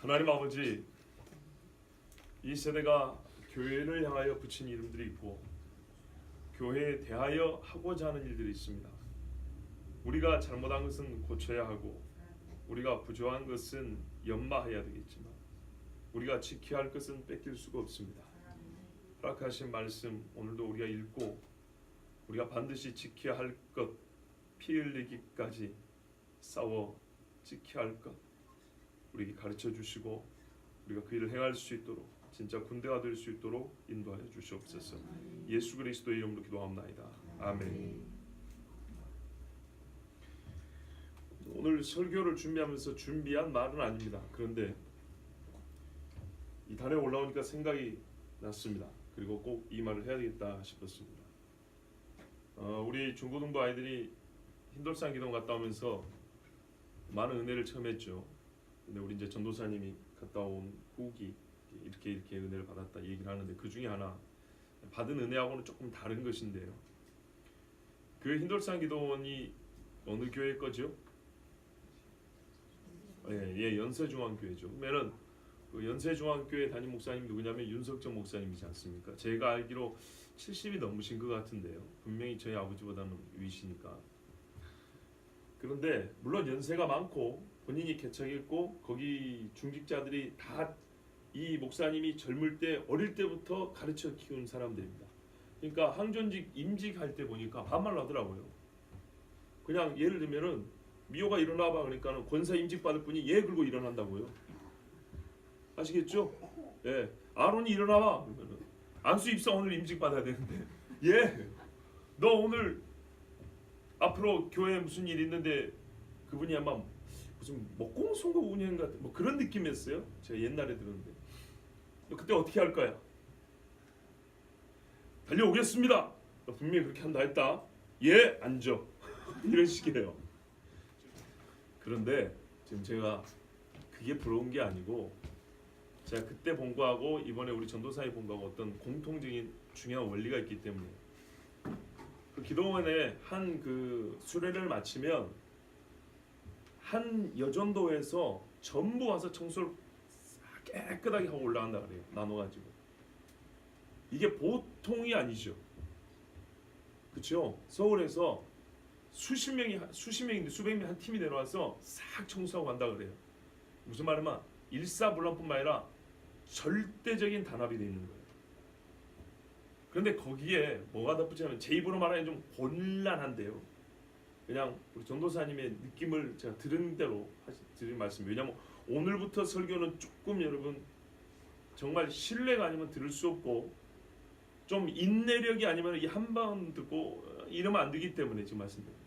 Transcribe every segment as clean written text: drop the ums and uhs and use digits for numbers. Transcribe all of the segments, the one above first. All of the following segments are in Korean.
하나님 아버지, 이 세대가 교회를 향하여 붙인 이름들이 있고 교회에 대하여 하고자 하는 일들이 있습니다. 우리가 잘못한 것은 고쳐야 하고 우리가 부조한 것은 연마해야 되겠지만 우리가 지켜야 할 것은 뺏길 수가 없습니다. 허락하신 말씀 오늘도 우리가 읽고 우리가 반드시 지켜야 할 것, 피 흘리기까지 싸워 지켜야 할 것 우리에게 가르쳐 주시고 우리가 그 일을 행할 수 있도록 진짜 군대가 될 수 있도록 인도하여 주시옵소서. 예수 그리스도의 이름으로 기도합나이다. 아멘. 오늘 설교를 준비하면서 준비한 말은 아닙니다. 그런데 이 단에 올라오니까 생각이 났습니다. 그리고 꼭 이 말을 해야 되겠다 싶었습니다. 우리 중고등부 아이들이 흰돌산 기동 갔다 오면서 많은 은혜를 처음 했죠. 근데 우리 이제 전도사님이 갔다 온 후기 이렇게 은혜를 받았다 얘기를 하는데 그 중에 하나 받은 은혜하고는 조금 다른 것인데요. 그 흰돌산 기도원이 어느 교회 거죠? 예, 연세중앙교회죠. 그러면은 그 연세중앙교회 담임 목사님 누구냐면 윤석정 목사님이지 않습니까? 제가 알기로 70이 넘으신 것 같은데요. 분명히 저희 아버지보다는 위시니까. 그런데 물론 연세가 많고 본인이 개척했고 거기 중직자들이 다 이 목사님이 젊을 때 어릴 때부터 가르쳐 키운 사람들입니다. 그러니까 항전직 임직할 때 보니까 반말로 하더라고요. 그냥 예를 들면은 미호가 일어나봐 그러니까는 권사 임직 받을 분이 얘 긁고 일어난다고요. 아시겠죠? 예, 아론이 일어나봐 그러면은 안수 입사 오늘 임직 받아야 되는데 예, 너 오늘 앞으로 교회에 무슨 일 있는데 그분이 아마 무슨 목공 송거 운영 같은 뭐 그런 느낌이었어요. 제가 옛날에 들었는데 그때 어떻게 할 거야? 달려오겠습니다. 분명히 그렇게 한다 했다. 예, 앉아. 이런 식이에요. 그런데 지금 제가 그게 부러운 게 아니고 제가 그때 본 거하고 이번에 우리 전도사님 본 거하고 어떤 공통적인 중요한 원리가 있기 때문에 그 기도원에 한 그 수련회를 마치면 한 여전도에서 전부 와서 청소를 깨끗하게 하고 올라간다 그래요. 나눠가지고. 이게 보통이 아니죠. 그렇죠? 서울에서 수십 명인데 수백 명 한 팀이 내려와서 싹 청소하고 간다 그래요. 무슨 말이면 일사불란뿐만 아니라 절대적인 단합이 돼 있는 거예요. 그런데 거기에 뭐가 덧붙이냐면 제 입으로 말하면 좀 곤란한데요. 그냥 우리 전도사님의 느낌을 제가 들은 대로 드린 말씀. 왜냐하면 오늘부터 설교는 조금 여러분 정말 신뢰가 아니면 들을 수 없고 좀 인내력이 아니면 이 한 번 듣고 이러면 안 되기 때문에 지금 말씀드립니다.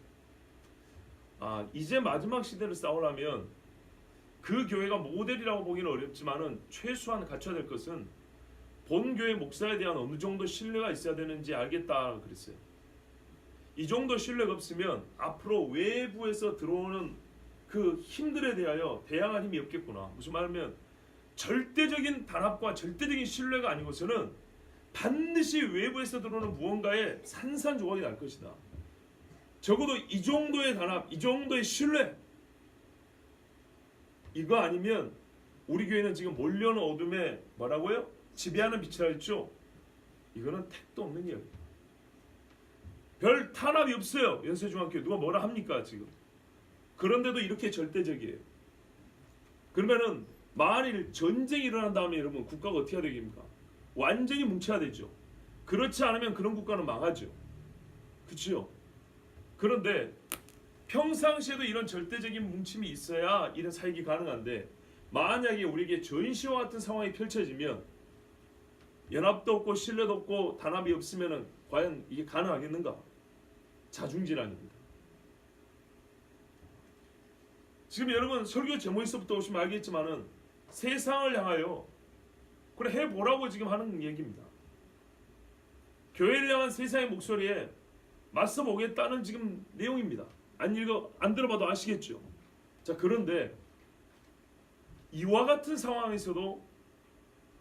이제 마지막 시대를 싸우려면 그 교회가 모델이라고 보기는 어렵지만은 최소한 갖춰야 될 것은 본 교회 목사에 대한 어느 정도 신뢰가 있어야 되는지 알겠다 그랬어요. 이 정도 신뢰가 없으면 앞으로 외부에서 들어오는 그 힘들에 대하여 대항할 힘이 없겠구나. 무슨 말이면 절대적인 단합과 절대적인 신뢰가 아니고서는 반드시 외부에서 들어오는 무언가에 산산조각이 날 것이다. 적어도 이 정도의 단합, 이 정도의 신뢰 이거 아니면 우리 교회는 지금 몰려오는 어둠에 뭐라고요? 지배하는 빛이라 했죠? 이거는 택도 없는 이야기예요. 별 탄압이 없어요. 연세중앙교회 누가 뭐라 합니까 지금? 그런데도 이렇게 절대적이에요. 그러면은 만일 전쟁이 일어난 다음에 여러분 국가가 어떻게 해야 되겠습니까? 완전히 뭉쳐야 되죠. 그렇지 않으면 그런 국가는 망하죠. 그렇죠? 그런데 평상시에도 이런 절대적인 뭉침이 있어야 이런 사역이 가능한데 만약에 우리에게 전시와 같은 상황이 펼쳐지면 연합도 없고 신뢰도 없고 단합이 없으면 과연 이게 가능하겠는가? 자중질환입니다. 지금 여러분 설교 제목에서부터 보시면 알겠지만은 세상을 향하여 그래 해보라고 지금 하는 얘기입니다. 교회를 향한 세상의 목소리에 맞서보겠다는 지금 내용입니다. 안 들어봐도 아시겠죠? 자, 그런데 이와 같은 상황에서도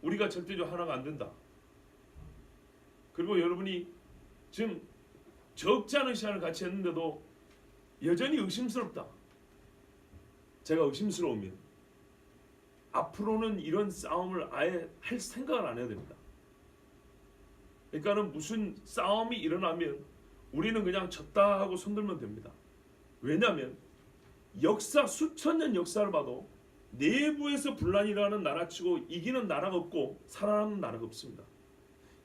우리가 절대적으로 하나가 안 된다. 그리고 여러분이 지금 적지 않은 시간을 같이 했는데도 여전히 의심스럽다. 제가 의심스러우면 앞으로는 이런 싸움을 아예 할 생각을 안 해야 됩니다. 그러니까는 무슨 싸움이 일어나면 우리는 그냥 졌다 하고 손들면 됩니다. 왜냐하면 역사 수천 년 역사를 봐도 내부에서 분란이 일어나는 나라치고 이기는 나라가 없고 살아남는 나라가 없습니다.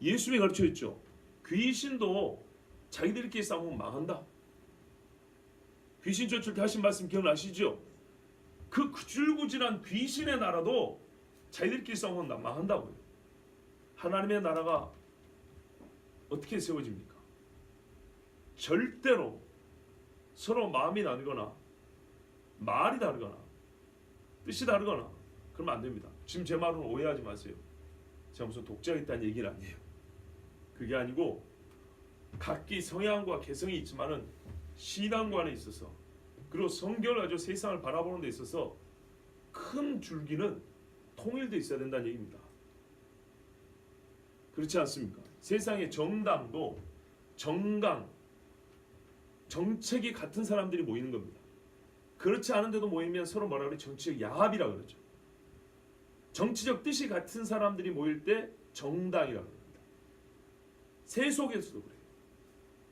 예수님이 가르쳐줬죠. 귀신도 자기들끼리 싸우면 망한다. 귀신 쫓을 때 하신 말씀 기억나시죠? 그 구질구질한 귀신의 나라도 자기들끼리 싸우면 망한다고요. 하나님의 나라가 어떻게 세워집니까? 절대로 서로 마음이 다르거나 말이 다르거나 뜻이 다르거나 그러면 안 됩니다. 지금 제 말은 오해하지 마세요. 제가 무슨 독재하겠다는 얘기는 아니에요. 그게 아니고 각기 성향과 개성이 있지만은 신앙관에 있어서 그리고 성경을 가지고 세상을 바라보는 데 있어서 큰 줄기는 통일돼 있어야 된다는 얘기입니다. 그렇지 않습니까? 세상의 정당도 정강, 정책이 같은 사람들이 모이는 겁니다. 그렇지 않은데도 모이면 서로 뭐라 그래? 정치적 야합이라 그러죠. 정치적 뜻이 같은 사람들이 모일 때 정당이라 그럽니다. 세속에서도 그래요.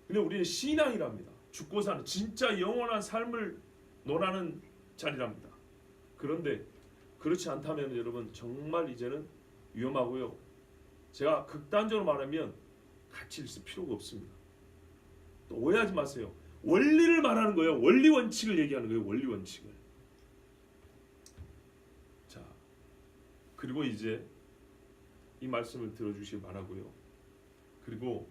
근데 우리는 신앙이랍니다. 죽고 사는 진짜 영원한 삶을 논하는 자리랍니다. 그런데 그렇지 않다면 여러분 정말 이제는 위험하고요. 제가 극단적으로 말하면 같이 있을 필요가 없습니다. 또 오해하지 마세요. 원리를 말하는 거예요. 원리 원칙을 얘기하는 거예요. 원리 원칙을. 자, 그리고 이제 이 말씀을 들어주시기 바라고요. 그리고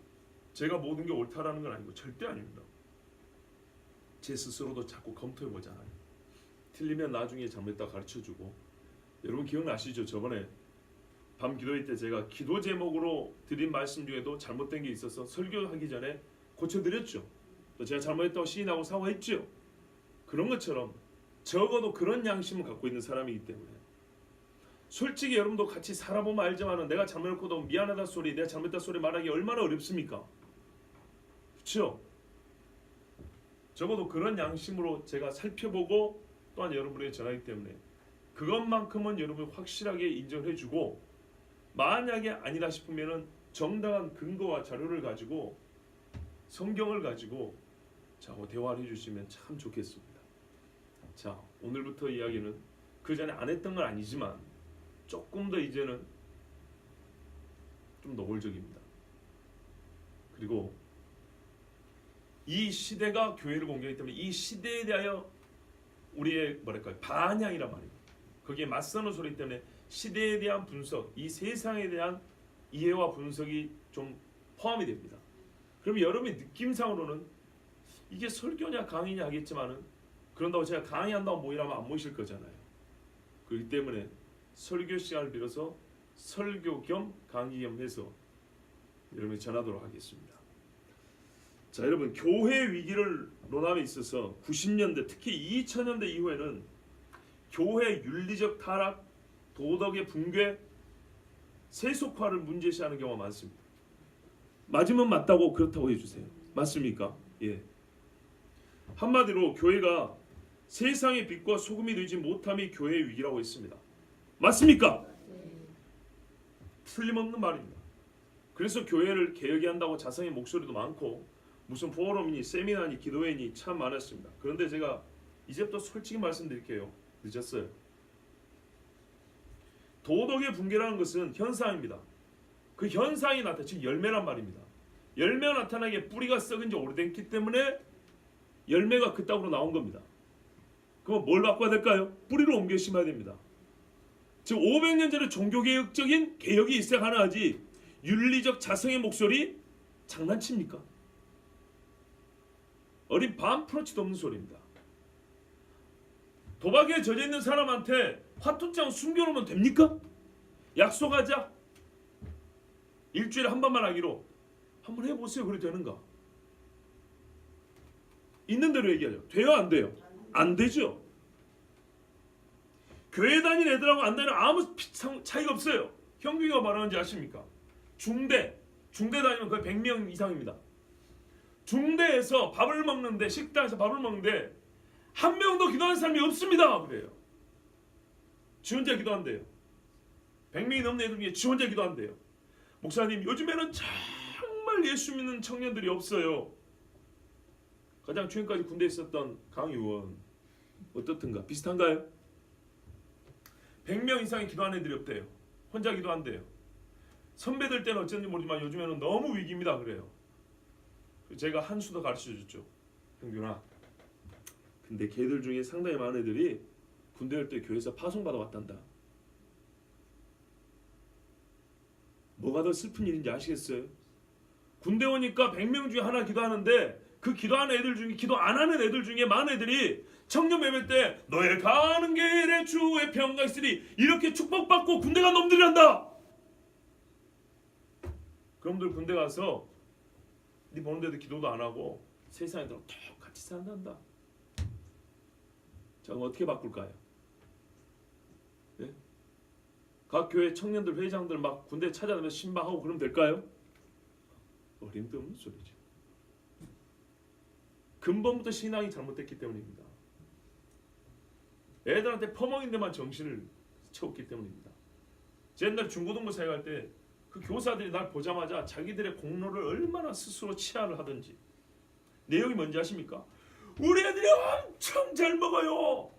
제가 모든 게 옳다라는 건 아니고 절대 아닙니다. 제 스스로도 자꾸 검토해 보잖아요. 틀리면 나중에 잘못했다 가르쳐주고. 여러분 기억나시죠? 저번에 밤 기도회 때 제가 기도 제목으로 드린 말씀 중에도 잘못된 게 있어서 설교하기 전에 고쳐드렸죠. 또 제가 잘못했다고 시인하고 사과했죠. 그런 것처럼 적어도 그런 양심을 갖고 있는 사람이기 때문에 솔직히 여러분도 같이 살아보면 알지만 내가 잘못했고도 미안하다 소리, 내가 잘못했다 소리 말하기 얼마나 어렵습니까? 그렇죠? 적어도 그런 양심으로 제가 살펴보고 또한 여러분에게 전하기 때문에 그것만큼은 여러분이 확실하게 인정해주고 만약에 아니다 싶으면은 정당한 근거와 자료를 가지고 성경을 가지고 자 대화를 해주시면 참 좋겠습니다. 자 오늘부터 이야기는 그 전에 안 했던 건 아니지만 조금 더 이제는 좀 노골적입니다. 그리고 이 시대가 교회를 공격하기 때문에 이 시대에 대하여 우리의 뭐랄까요 반향이란 말이에요. 거기에 맞서는 소리 때문에 시대에 대한 분석, 이 세상에 대한 이해와 분석이 좀 포함이 됩니다. 그러면 여러분의 느낌상으로는 이게 설교냐 강의냐 하겠지만은 그런다고 제가 강의한다고 모이라면 안 모이실 거잖아요. 그렇기 때문에 설교 시간을 빌어서 설교 겸 강의 겸 해서 여러분이 전하도록 하겠습니다. 자 여러분 교회 위기를 논함에 있어서 90년대 특히 2000년대 이후에는 교회 윤리적 타락, 도덕의 붕괴, 세속화를 문제시하는 경우가 많습니다. 맞으면 맞다고 그렇다고 해주세요. 맞습니까? 예. 한마디로 교회가 세상의 빛과 소금이 되지 못함이 교회의 위기라고 했습니다. 맞습니까? 틀림없는 말입니다. 그래서 교회를 개혁해야 한다고 자성의 목소리도 많고 무슨 포럼이니 세미나니 기도회니 참 많았습니다. 그런데 제가 이제부터 솔직히 말씀드릴게요. 늦었어요. 도덕의 붕괴라는 것은 현상입니다. 그 현상이 나타나 즉 열매란 말입니다. 열매가 나타나게 뿌리가 썩은 지 오래됐기 때문에 열매가 그따구로 나온 겁니다. 그럼 뭘 바꿔야 될까요? 뿌리를 옮겨 심어야 됩니다. 즉 500년 전에 종교개혁적인 개혁이 있어야 가능하지 윤리적 자성의 목소리 장난칩니까? 어린 반프로치도 없는 소리입니다. 도박에 젖어있는 사람한테 화투장 숨겨놓으면 됩니까? 약속하자. 일주일에 한 번만 하기로. 한번 해보세요. 그래도 되는가? 있는 대로 얘기하죠. 돼요? 안 돼요? 안 되죠. 교회 다니는 애들하고 안 다니는 아무 차이가 없어요. 형규가 말하는지 아십니까? 중대 다니면 거의 100명 이상입니다. 중대에서 밥을 먹는데 식당에서 밥을 먹는데 한 명도 기도하는 사람이 없습니다. 그래요. 지 혼자 기도한대요. 100명이 넘는 애들 중에 지 혼자 기도한대요. 목사님, 요즘에는 정말 예수 믿는 청년들이 없어요. 가장 최근까지 군대에 있었던 강의원 어떻든가 비슷한가요? 100명 이상이 기도하는 애들이 없대요. 혼자 기도한대요. 선배들 때는 어쩐지 모르지만 요즘에는 너무 위기입니다 그래요. 제가 한 수도 가르쳐줬죠. 형균아, 근데 걔들 중에 상당히 많은 애들이 군대 갈 때 교회에서 파송받아 왔단다. 뭐가 더 슬픈 일인지 아시겠어요? 군대 오니까 100명 중에 하나 기도하는데 그 기도하는 애들 중에 기도 안 하는 애들 중에 많은 애들이 청년 예배 때 너의 가는 길에 주의 평강 있으리 이렇게 축복받고 군대 간 놈들이란다. 그놈들 군대 가서 네 보는데도 기도도 안 하고 세상 애들하고 똑같이 산단다. 자, 그럼 어떻게 바꿀까요? 네? 각 교회 청년들 회장들 막 군대 찾아다니면서 신방하고 그러면 될까요? 어림도 없는 소리죠. 근본부터 신앙이 잘못됐기 때문입니다. 애들한테 퍼먹인 데만 정신을 채웠기 때문입니다. 옛날 중고등부 사역할 때 그 교사들이 날 보자마자 자기들의 공로를 얼마나 스스로 치하를 하든지. 내용이 뭔지 아십니까? 우리 애들이 엄청 잘 먹어요.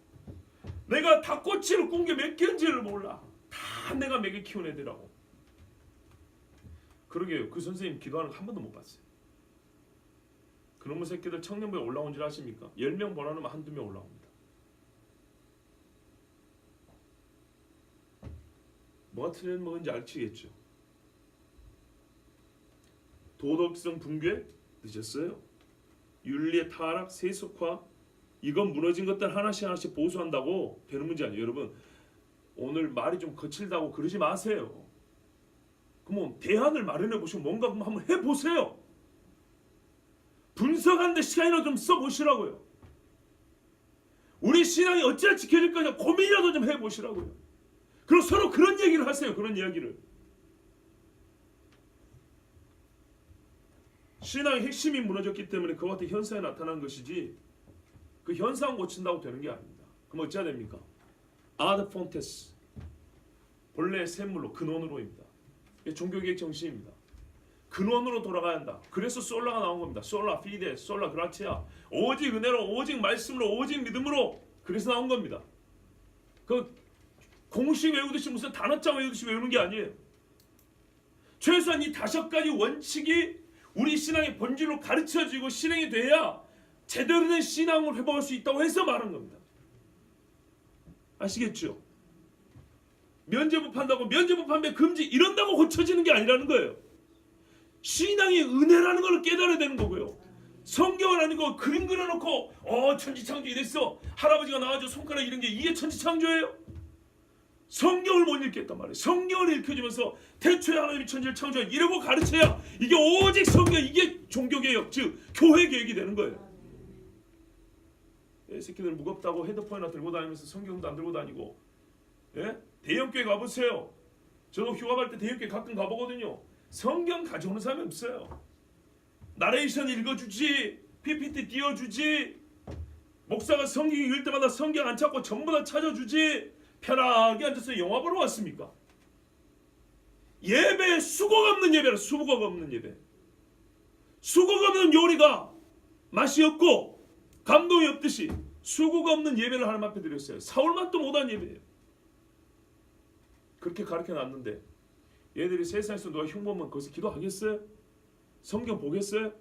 내가 닭꼬치를 구운 게 몇 개인지를 몰라. 다 내가 먹여 키운 애들하고. 그러게요. 그 선생님 기도하는 거 한 번도 못 봤어요. 그놈의 새끼들 청년부에 올라온 줄 아십니까? 10명 보내놓으면 한두 명 올라옵니다. 뭐가 틀려먹은지 알치겠죠. 도덕성 붕괴 늦었어요. 윤리의 타락, 세속화, 이건 무너진 것들 하나씩 하나씩 보수한다고 되는 문제 아니에요. 여러분, 오늘 말이 좀 거칠다고 그러지 마세요. 그럼 대안을 마련해 보시고 뭔가 한번 해보세요. 분석하는데 시간이라도 좀 써보시라고요. 우리 신앙이 어찌나 지켜질 거냐 고민이라도 좀 해보시라고요. 그리고 서로 그런 얘기를 하세요. 그런 이야기를. 신앙의 핵심이 무너졌기 때문에 그와 같은 현상이 나타난 것이지 그 현상 고친다고 되는 게 아닙니다. 그럼 어찌해야 됩니까? 아드 폰테스, 본래의 샘물로 근원으로입니다. 이게 종교개혁 정신입니다. 근원으로 돌아가야 한다. 그래서 솔라가 나온 겁니다. 솔라 피데, 솔라 그라치아. 오직 은혜로, 오직 말씀으로, 오직 믿음으로. 그래서 나온 겁니다. 그 공식 외우듯이 무슨 단어장 외우듯이 외우는 게 아니에요. 최소한 이 5가지 원칙이 우리 신앙의 본질로 가르쳐지고 실행이 돼야 제대로 된 신앙을 회복할 수 있다고 해서 말한 겁니다. 아시겠죠? 면죄부 판다고 면죄부 판매 금지 이런다고 고쳐지는 게 아니라는 거예요. 신앙이 은혜라는 걸 깨달아야 되는 거고요. 성경을 아니고 그림 그려놓고 천지창조 이랬어. 할아버지가 나와서 손가락 이런 게 이게 천지창조예요? 성경을 못 읽겠단 말이에요. 성경을 읽혀주면서 태초에 하나님이 천지를 창조한 이러고 가르쳐야 이게 오직 성경, 이게 종교개혁, 즉 교회개혁이 되는 거예요. 이 새끼들 무겁다고 헤드폰이나 들고 다니면서 성경도 안 들고 다니고, 예? 대형교회 가보세요. 저도 휴가 갈 때 대형교회 가끔 가보거든요. 성경 가져오는 사람이 없어요. 나레이션 읽어주지, PPT 띄워주지, 목사가 성경 읽을 때마다 성경 안 찾고 전부 다 찾아주지, 편하게 앉아서 영화 보러 왔습니까? 예배 수고가 없는 예배라. 수고가 없는 예배. 수고가 없는 요리가 맛이 없고 감동이 없듯이 수고가 없는 예배를 하나님 앞에 드렸어요. 사울 맛도 못한 예배예요. 그렇게 가르쳐놨는데 얘들이 세상에서 누가 흉보면 거기서 기도하겠어요? 성경 보겠어요?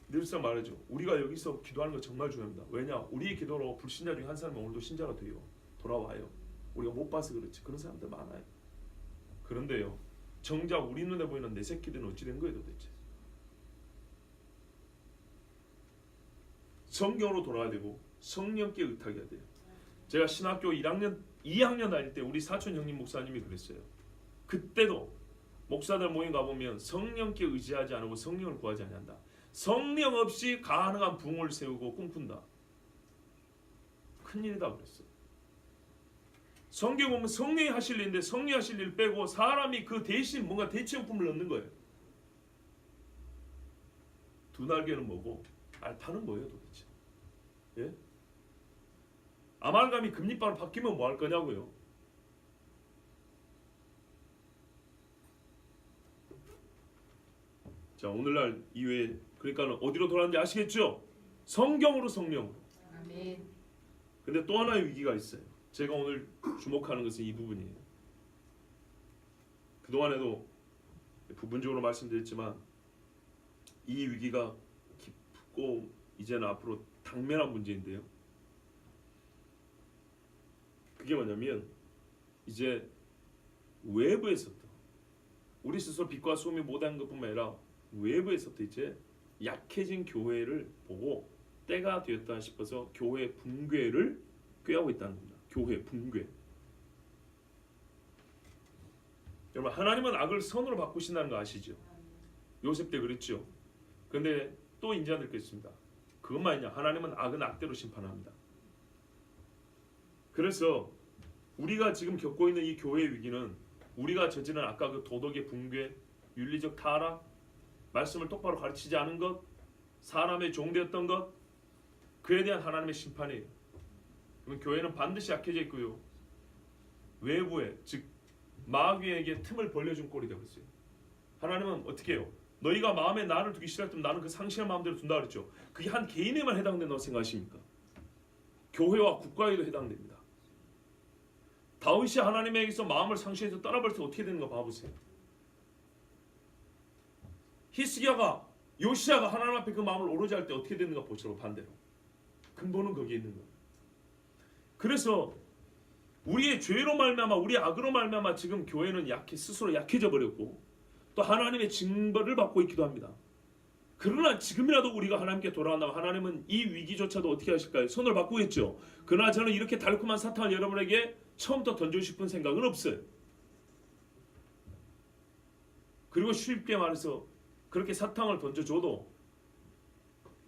늘상 말하죠. 우리가 여기서 기도하는 거 정말 중요합니다. 왜냐? 우리의 기도로 불신자 중에 한 사람이 오늘도 신자가 돼요. 돌아와요. 우리가 못 봐서 그렇지. 그런 사람들 많아요. 그런데요, 정작 우리 눈에 보이는 내 새끼들은 어찌 된 거예요 도대체? 성경으로 돌아야 되고 성령께 의탁해야 돼요. 제가 신학교 2학년 다닐 때 우리 사촌 형님 목사님이 그랬어요. 그때도 목사들 모임 가보면 성령께 의지하지 않고 성령을 구하지 않는다. 성령 없이 가능한 붕을 세우고 꿈꾼다. 큰일이다 그랬어. 성경 보면 성령이 하실 일인데 성령이 하실 일 빼고 사람이 그 대신 뭔가 대체용품을 넣는 거예요. 두 날개는 뭐고 알파는 뭐예요 도대체? 예? 아말감이 금리바로 바뀌면 뭐 할 거냐고요. 자, 오늘날 이외에 그러니까 어디로 돌아가는지 아시겠죠? 성경으로, 성령으로. 아멘. 근데 또 하나의 위기가 있어요. 제가 오늘 주목하는 것은 이 부분이에요. 그동안에도 부분적으로 말씀드렸지만 이 위기가 깊고 이제는 앞으로 당면한 문제인데요. 그게 뭐냐면 이제 외부에서부터 우리 스스로 빛과 소금이 못한 것뿐만 아니라 외부에서부터 이제 약해진 교회를 보고 때가 되었다 싶어서 교회 붕괴를 꾀하고 있다는 겁니다. 교회 붕괴. 여러분, 하나님은 악을 선으로 바꾸신다는 거 아시죠? 요셉 때 그랬죠. 그런데 또 인자들 게 있습니다. 그것만 아니냐, 하나님은 악은 악대로 심판합니다. 그래서 우리가 지금 겪고 있는 이 교회의 위기는 우리가 저지른 아까 그 도덕의 붕괴, 윤리적 타락, 말씀을 똑바로 가르치지 않은 것, 사람의 종되었던 것, 그에 대한 하나님의 심판이에요. 그러면 교회는 반드시 약해져 있고요. 외부에, 즉 마귀에게 틈을 벌려준 꼴이 되고 있어요. 하나님은 어떻게 해요? 너희가 마음에 나를 두기 시작하면 나는 그 상실한 마음대로 둔다 그랬죠. 그게 한 개인에만 해당된다고 생각하십니까? 교회와 국가에도 해당됩니다. 다윗이 하나님에게서 마음을 상실해서 떠나버릴 때 어떻게 되는가 봐보세요. 히스기야가, 요시야가 하나님 앞에 그 마음을 오로지 할 때 어떻게 되는가 보시라고. 반대로 근본은 거기에 있는 거예요. 그래서 우리의 죄로 말미암아, 우리의 악으로 말미암아 지금 교회는 스스로 약해져 버렸고 또 하나님의 징벌을 받고 있기도 합니다. 그러나 지금이라도 우리가 하나님께 돌아간다면 하나님은 이 위기조차도 어떻게 하실까요? 손을 바꾸겠죠. 그러나 저는 이렇게 달콤한 사탕을 여러분에게 처음부터 던지고 싶은 생각은 없어요. 그리고 쉽게 말해서 그렇게 사탕을 던져줘도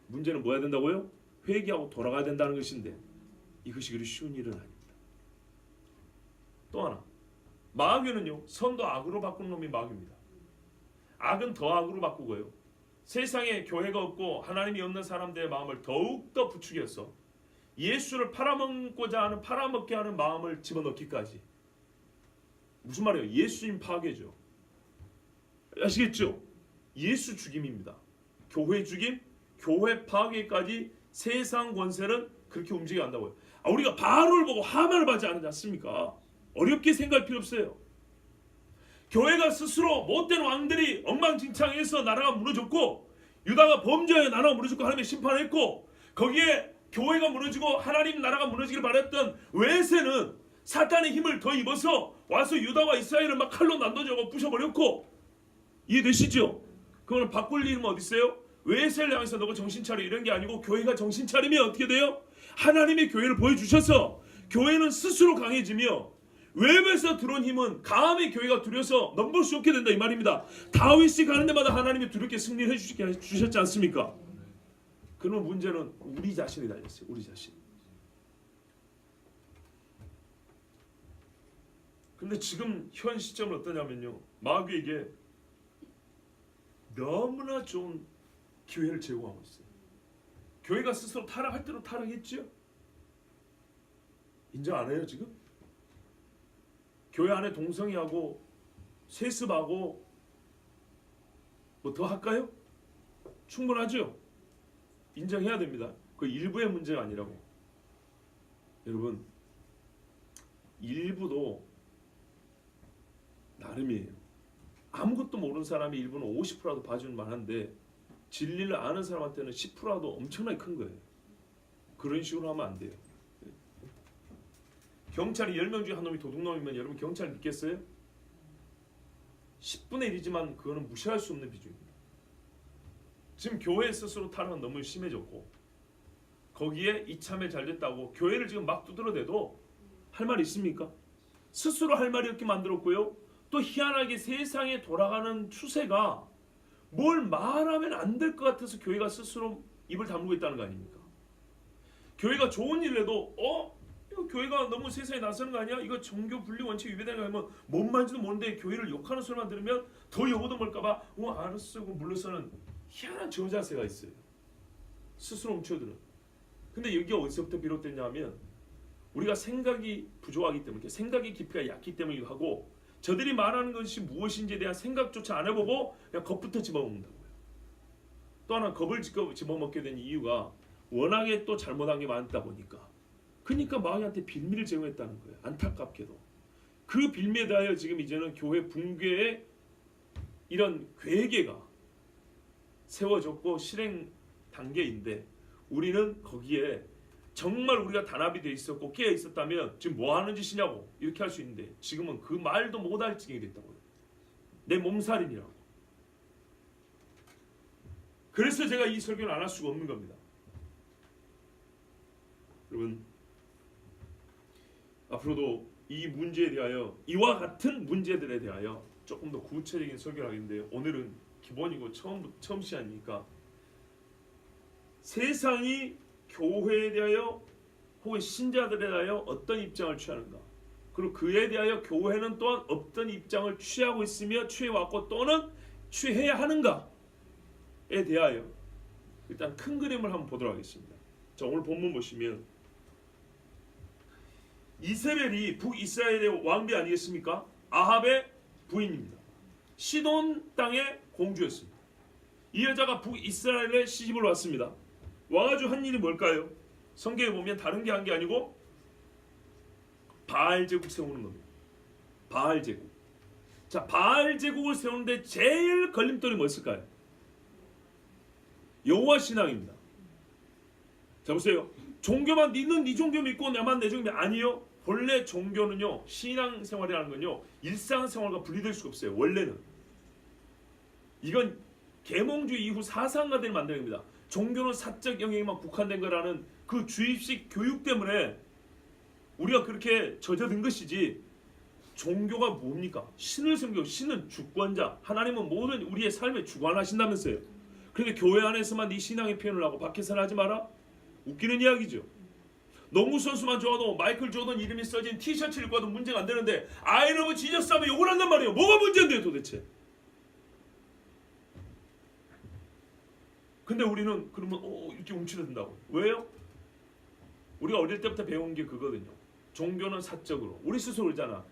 문제는 뭐 해야 된다고요? 회개하고 돌아가야 된다는 것인데 이것이 그리 쉬운 일은 아닙니다. 또 하나, 마귀는요, 선도 악으로 바꾸는 놈이 마귀입니다. 악은 더 악으로 바꾸고요, 세상에 교회가 없고 하나님이 없는 사람들의 마음을 더욱더 부추겨서 예수를 팔아먹고자 하는, 팔아먹게 하는 마음을 집어넣기까지. 무슨 말이에요? 예수님 파괴죠. 아시겠죠? 예수 죽임입니다. 교회 죽임, 교회 파괴까지 세상 권세는 그렇게 움직여 간다고요. 우리가 바로를 보고 하만을 받지 않지 않습니까? 어렵게 생각할 필요 없어요. 교회가 스스로 못된 왕들이 엉망진창해서 나라가 무너졌고 유다가 범죄하여 나라가 무너졌고 하나님의 심판했고 거기에 교회가 무너지고 하나님 나라가 무너지길 바랬던 외세는 사탄의 힘을 더 입어서 와서 유다와 이스라엘을 막 칼로 난도저고 부셔버렸고, 이해되시죠? 그거는 바꿀 일은 어디 있어요? 외세를 향해서 너가 정신 차려 이런 게 아니고 교회가 정신 차리면 어떻게 돼요? 하나님의 교회를 보여주셔서 교회는 스스로 강해지며 외부에서 들어온 힘은 감히 교회가 두려워서 넘볼 수 없게 된다 이 말입니다. 다윗이 가는 데마다 하나님이 두렵게 승리를 해주셨지 않습니까? 그러면 문제는 우리 자신이 달렸어요. 우리 자신. 근데 지금 현 시점은 어떠냐면요, 마귀에게 너무나 좋은 기회를 제공하고 있어요. 교회가 스스로 타락할 대로 타락했죠? 인정 안 해요 지금? 교회 안에 동성애하고 세습하고 뭐 더 할까요? 충분하죠? 인정해야 됩니다. 그 일부의 문제가 아니라고. 여러분, 일부도 나름이에요. 아무것도 모르는 사람이 일부는 50%라도 봐주는 만한데 진리를 아는 사람한테는 10%라도 엄청나게 큰 거예요. 그런 식으로 하면 안 돼요. 경찰이 10명 중에 한 놈이 도둑놈이면 여러분 경찰 믿겠어요? 10분의 1이지만 그거는 무시할 수 없는 비중입니다. 지금 교회 스스로 타락은 너무 심해졌고 거기에 이참에 잘 됐다고 교회를 지금 막 두드러대도 할 말이 있습니까? 스스로 할 말이 없게 만들었고요. 또 희한하게 세상에 돌아가는 추세가 뭘 말하면 안 될 것 같아서 교회가 스스로 입을 다물고 있다는 거 아닙니까? 교회가 좋은 일을 해도 이거 교회가 너무 세상에 나서는 거 아니야? 이거 종교 분리 원칙 위배되는 거 아니면 뭔 말인지도 모르는데 교회를 욕하는 소리만 들으면 더 욕을 먹을까 봐 알았어 하고 물러서는 희한한 저자세가 있어요. 스스로 훔쳐드는. 근데 여기가 어디서부터 비롯됐냐 하면 우리가 생각이 부족하기 때문에, 생각의 깊이가 얕기 때문이기도 하고, 저들이 말하는 것이 무엇인지에 대한 생각조차 안 해보고 그냥 겁부터 집어먹는다고요. 또 하나 겁을 집어먹게 된 이유가 워낙에 또 잘못한 게 많다 보니까, 그러니까 마귀한테 빌미를 제공했다는 거예요. 안타깝게도 그 빌미에 대하여 지금 이제는 교회 붕괴의 이런 괴계가 세워졌고 실행 단계인데, 우리는 거기에 정말 우리가 단합이 돼 있었고 깨어 있었다면 지금 뭐 하는 짓이냐고 이렇게 할 수 있는데, 지금은 그 말도 못할 지경이 됐다고요. 내 몸살이라고. 그래서 제가 이 설교를 안 할 수가 없는 겁니다. 여러분, 앞으로도 이 문제에 대하여, 이와 같은 문제들에 대하여 조금 더 구체적인 설교를 하겠는데요, 오늘은 기본이고 처음 시간이니까 세상이 교회에 대하여 혹은 신자들에 대하여 어떤 입장을 취하는가, 그리고 그에 대하여 교회는 또한 어떤 입장을 취하고 있으며 취해왔고 또는 취해야 하는가에 대하여 일단 큰 그림을 한번 보도록 하겠습니다. 자, 오늘 본문 보시면 이세벨이 북이스라엘의 왕비 아니겠습니까? 아합의 부인입니다. 시돈 땅의 공주였습니다. 이 여자가 북이스라엘에 시집을 왔습니다. 와가지고 한 일이 뭘까요? 성경에 보면 다른 게 한 게 아니고 바알 제국 세우는 겁니다. 바알 제국. 자, 바알 제국을 세우는데 제일 걸림돌이 뭐였을까요? 여호와 신앙입니다. 자, 보세요. 종교만, 니는 네 종교 믿고 나만 내 종교 믿고, 아니요. 본래 종교는요, 신앙생활이라는 건요, 일상생활과 분리될 수가 없어요. 원래는. 이건 계몽주의 이후 사상가들이 만든 겁니다. 종교는 사적 영역에만 국한된 거라는 그 주입식 교육 때문에 우리가 그렇게 젖어든 것이지, 종교가 뭡니까? 신을 섬기고, 신은 주권자, 하나님은 모든 우리의 삶에 주관하신다면서요. 그런데 교회 안에서만 네 신앙의 표현을 하고 밖에서는 하지 마라? 웃기는 이야기죠. 농구 선수만 좋아도 마이클 조던 이름이 써진 티셔츠를 입고 와도 문제가 안 되는데 I love Jesus 하면 욕을 한단 말이에요. 뭐가 문제인데요 도대체? 근데 우리는 그러면 이렇게 움츠러든다고. 왜요? 우리가 어릴 때부터 배운 게 그거거든요. 종교는 사적으로. 우리 스스로 그러잖아.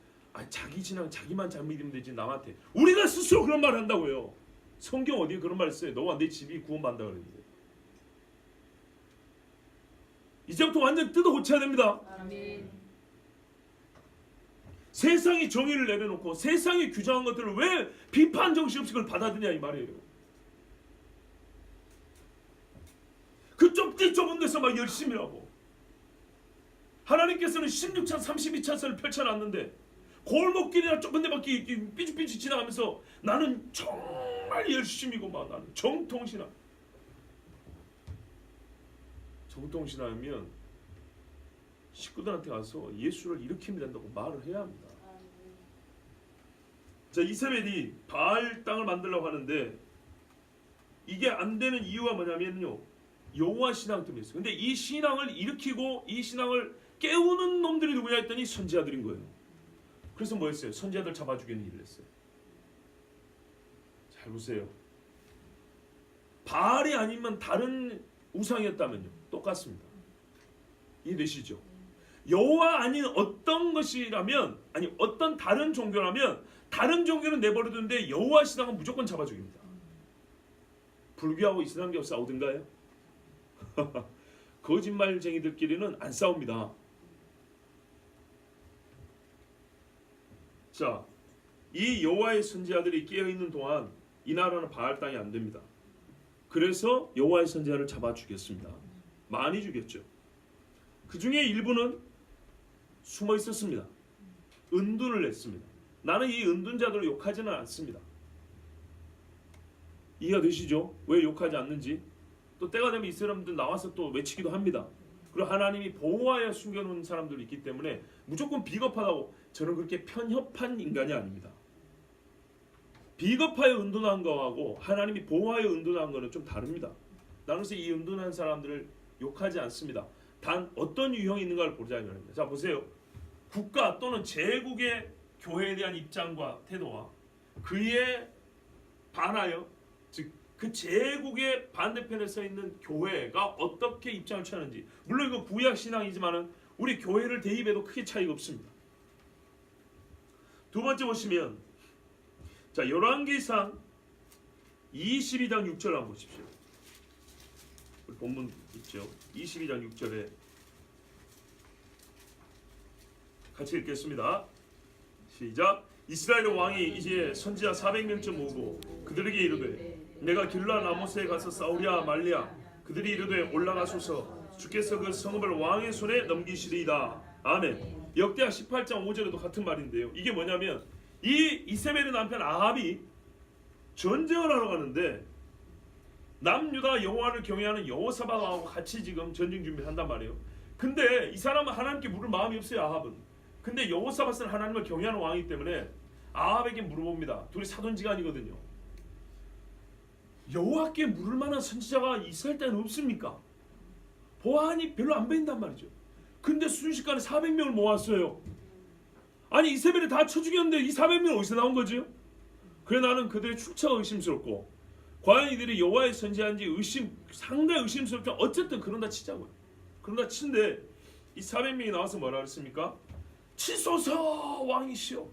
자기 신앙 자기만 잘 믿으면 되지 남한테. 우리가 스스로 그런 말을 한다고요. 성경 어디에 그런 말 써요? 너와 내 집이 구원받는다 그랬는데. 이제부터 완전 뜯어 고쳐야 됩니다. 아멘. 세상이 정의를 내려놓고 세상이 규정한 것들을 왜 비판 정신 없이 그걸 받아들이냐 이 말이에요. 그 좁은 데서 막 열심히 하고, 하나님께서는 16차 32차선을 펼쳐놨는데 골목길이나 좁은 데밖에 삐죽삐죽 지나가면서 나는 정말 열심히고 막 나는 정통신앙. 정통신앙이면 식구들한테 가서 예수를 일으키면 된다고 말을 해야 합니다. 자, 이세벨이 바알 땅을 만들려고 하는데 이게 안 되는 이유가 뭐냐면요, 여호와 신앙 때문에 있어요. 근데 이 신앙을 일으키고 이 신앙을 깨우는 놈들이 누구냐 했더니 선지자들인 거예요. 그래서 뭐 했어요? 선지자들 잡아 죽이는 일을 했어요. 잘 보세요. 바알이 아니면 다른 우상이었다면요, 똑같습니다. 이해되시죠? 여호와 아닌 어떤 것이라면, 아니 어떤 다른 종교라면 다른 종교는 내버려두는데 여호와 신앙은 무조건 잡아 죽입니다. 불교하고 이슬람교 싸우든가요? 거짓말쟁이들끼리는 안 싸웁니다. 자, 이 여호와의 선지자들이 깨어있는 동안 이 나라는 바알 땅이 안 됩니다. 그래서 여호와의 선지자를 잡아 죽였습니다. 많이 죽였죠. 그 중에 일부는 숨어 있었습니다. 은둔을 했습니다. 나는 이 은둔자들을 욕하지는 않습니다. 이해가 되시죠? 왜 욕하지 않는지? 또 때가 되면 이 사람들 나와서 또 외치기도 합니다. 그리고 하나님이 보호하여 숨겨놓은 사람들이 있기 때문에 무조건 비겁하다고, 저는 그렇게 편협한 인간이 아닙니다. 비겁하여 은둔한 거하고 하나님이 보호하여 은둔한 거는 좀 다릅니다. 나는 그래서 이 은둔한 사람들을 욕하지 않습니다. 단 어떤 유형이 있는가를 보자는 겁니다. 자, 보세요. 국가 또는 제국의 교회에 대한 입장과 태도와 그에 반하여, 즉 그 제국의 반대편에 서 있는 교회가 어떻게 입장을 취하는지. 물론 이거 구약 신앙이지만은 우리 교회를 대입해도 크게 차이가 없습니다. 두 번째 보시면 자 열왕기상 22장 6절 한번 보십시오. 우리 본문 있죠. 22장 6절에 같이 읽겠습니다. 시작. 이스라엘 왕이 이제 선지자 400명쯤 모으고 그들에게 이르되 내가 길르앗 라모스에 가서 싸우랴 말랴. 그들이 이르되 올라가소서. 주께서 그 성읍을 왕의 손에 넘기시리이다. 아멘. 역대하 18장 5절에도 같은 말인데요. 이게 뭐냐면 이 이세벨의 남편 아합이 전쟁을 하러 가는데 남유다 여호와를 경외하는 여호사밧하고 같이 지금 전쟁 준비를 한단 말이에요. 근데 이 사람은 하나님께 물을 마음이 없어요. 아합은. 근데 여호사밧은 하나님을 경외하는 왕이기 때문에 아합에게 물어봅니다. 둘이 사돈지간이거든요. 여호와께 물을 만한 선지자가 이스라엘 땅에 없습니까? 보아하니 별로 안 보인단 말이죠. 근데 순식간에 400명을 모았어요. 아니 이세벨이 다 쳐 죽였는데 이 400명은 어디서 나온 거죠? 그래 나는 그들의 출처가 의심스럽고 과연 이들이 여호와의 선지자인지 상당히 의심스럽죠. 어쨌든 그런다 치자고요. 그런다 치는데 이 400명이 나와서 뭐라 그랬습니까? 치소서 왕이시여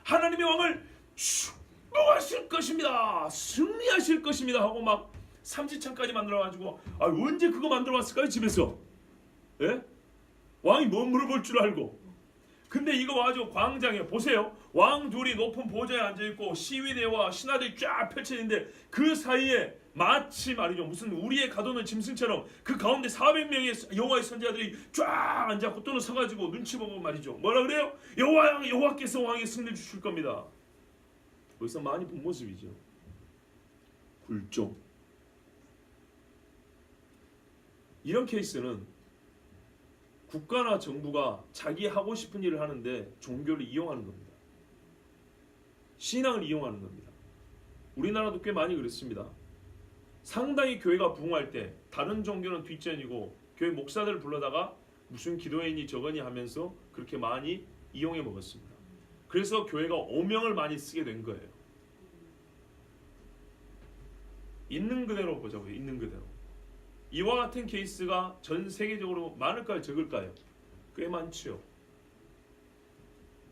하나님의 왕을 축복하실 것입니다. 승리하실 것입니다 하고 막 삼지창까지 만들어가지고 언제 그거 만들어 왔을까요 집에서? 예? 왕이 뭐 물어볼 줄 알고. 근데 이거 와가지고 광장에 보세요. 왕 둘이 높은 보좌에 앉아있고 시위대와 신하들이 쫙 펼쳐있는데 그 사이에 마치 말이죠 무슨 우리의 가둬놓은 짐승처럼 그 가운데 400명의 여호와의 선지자들이 쫙 앉아있고 또는 서가지고 눈치 보고 말이죠. 뭐라 그래요? 여호와께서 왕의 승리를 주실 겁니다. 여기서 많이 본 모습이죠. 굴종. 이런 케이스는 국가나 정부가 자기 하고 싶은 일을 하는데 종교를 이용하는 겁니다. 신앙을 이용하는 겁니다. 우리나라도 꽤 많이 그랬습니다. 상당히 교회가 부흥할 때 다른 종교는 뒷전이고 교회 목사들을 불러다가 무슨 기도회니 저거니 하면서 그렇게 많이 이용해 먹었습니다. 그래서 교회가 오명을 많이 쓰게 된 거예요. 있는 그대로 보자고요. 있는 그대로. 이와 같은 케이스가 전 세계적으로 많을까요? 적을까요? 꽤 많죠.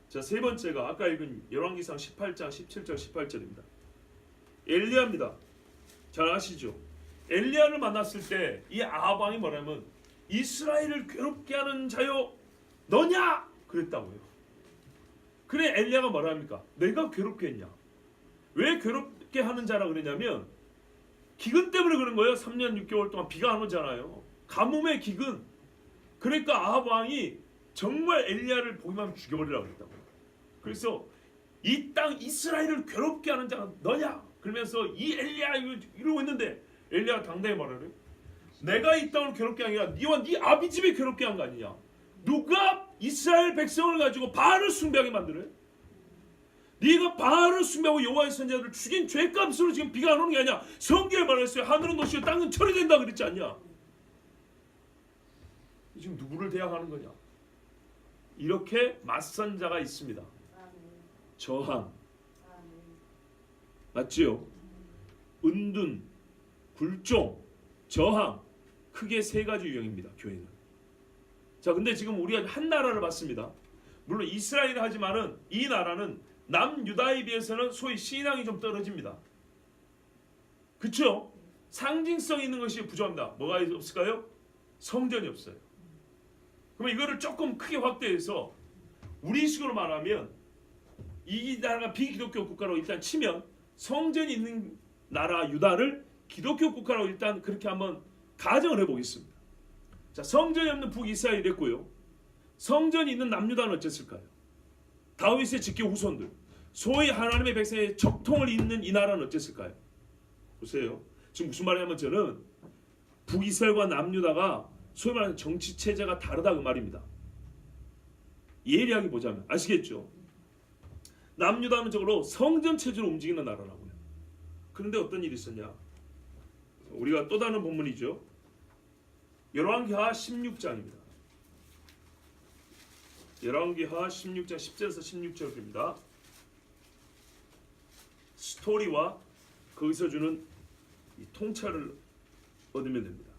자, 세 번째가 아까 읽은 열왕기상 18장 17절 18절입니다. 엘리야입니다. 잘 아시죠? 엘리야를 만났을 때 이 아합 왕이 뭐냐면 이스라엘을 괴롭게 하는 자여 너냐? 그랬다고요. 그래 엘리야가 뭐라 합니까? 내가 괴롭게 했냐? 왜 괴롭게 하는 자라 그러냐면 기근 때문에 그런 거예요. 3년 6개월 동안 비가 안 오잖아요. 가뭄의 기근. 그러니까 아합 왕이 정말 엘리야를 보기만 하면 죽여버리라고 그랬다고. 그래서 이 땅 이스라엘을 괴롭게 하는 자가 너냐? 그러면서 이 엘리야 이러고 있는데 엘리야가 당당히 말하래. 내가 이 땅을 괴롭게 한 게 아니라 네와 네 아비 집에 괴롭게 한 거 아니냐? 누가 이스라엘 백성을 가지고 바알을 숭배하게 만드래? 네가 바알을 숭배하고 여호와의 선지자들을 죽인 죄값으로 지금 비가 안 오는 게 아니야. 성경에 말했어요. 하늘은 노시고 땅은 철이 된다 그랬지 않냐? 지금 누구를 대항하는 거냐? 이렇게 맞선 자가 있습니다. 저항. 맞지요? 은둔, 굴종, 저항. 크게 세 가지 유형입니다. 교회는. 자, 근데 지금 우리가 한 나라를 봤습니다. 물론 이스라엘을 하지만은 이 나라는 남유다에 비해서는 소위 신앙이 좀 떨어집니다. 그렇죠? 상징성 있는 것이 부족합니다. 뭐가 없을까요? 성전이 없어요. 그러면 이거를 조금 크게 확대해서 우리식으로 말하면 이 나라가 비기독교 국가로 일단 치면 성전이 있는 나라 유다를 기독교 국가로 일단 그렇게 한번 가정을 해보겠습니다. 자, 성전이 없는 북이스라엘이 됐고요. 성전이 있는 남유다는 어땠을까요? 다윗의 직계 후손들, 소위 하나님의 백성의 적통을 잇는 이 나라는 어땠을까요? 보세요. 지금 무슨 말이냐면 저는 북이스라엘과 남유다가 소위 말하는 정치 체제가 다르다 그 말입니다. 예리하게 보자면 아시겠죠? 남유다는 적으로 성전 체제로 움직이는 나라라고요. 그런데 어떤 일이 있었냐? 우리가 또 다른 본문이죠. 열왕기하 16장입니다. 열왕기하 16장 10절에서 16절입니다. 스토리와 거기서 주는 이 통찰을 얻으면 됩니다.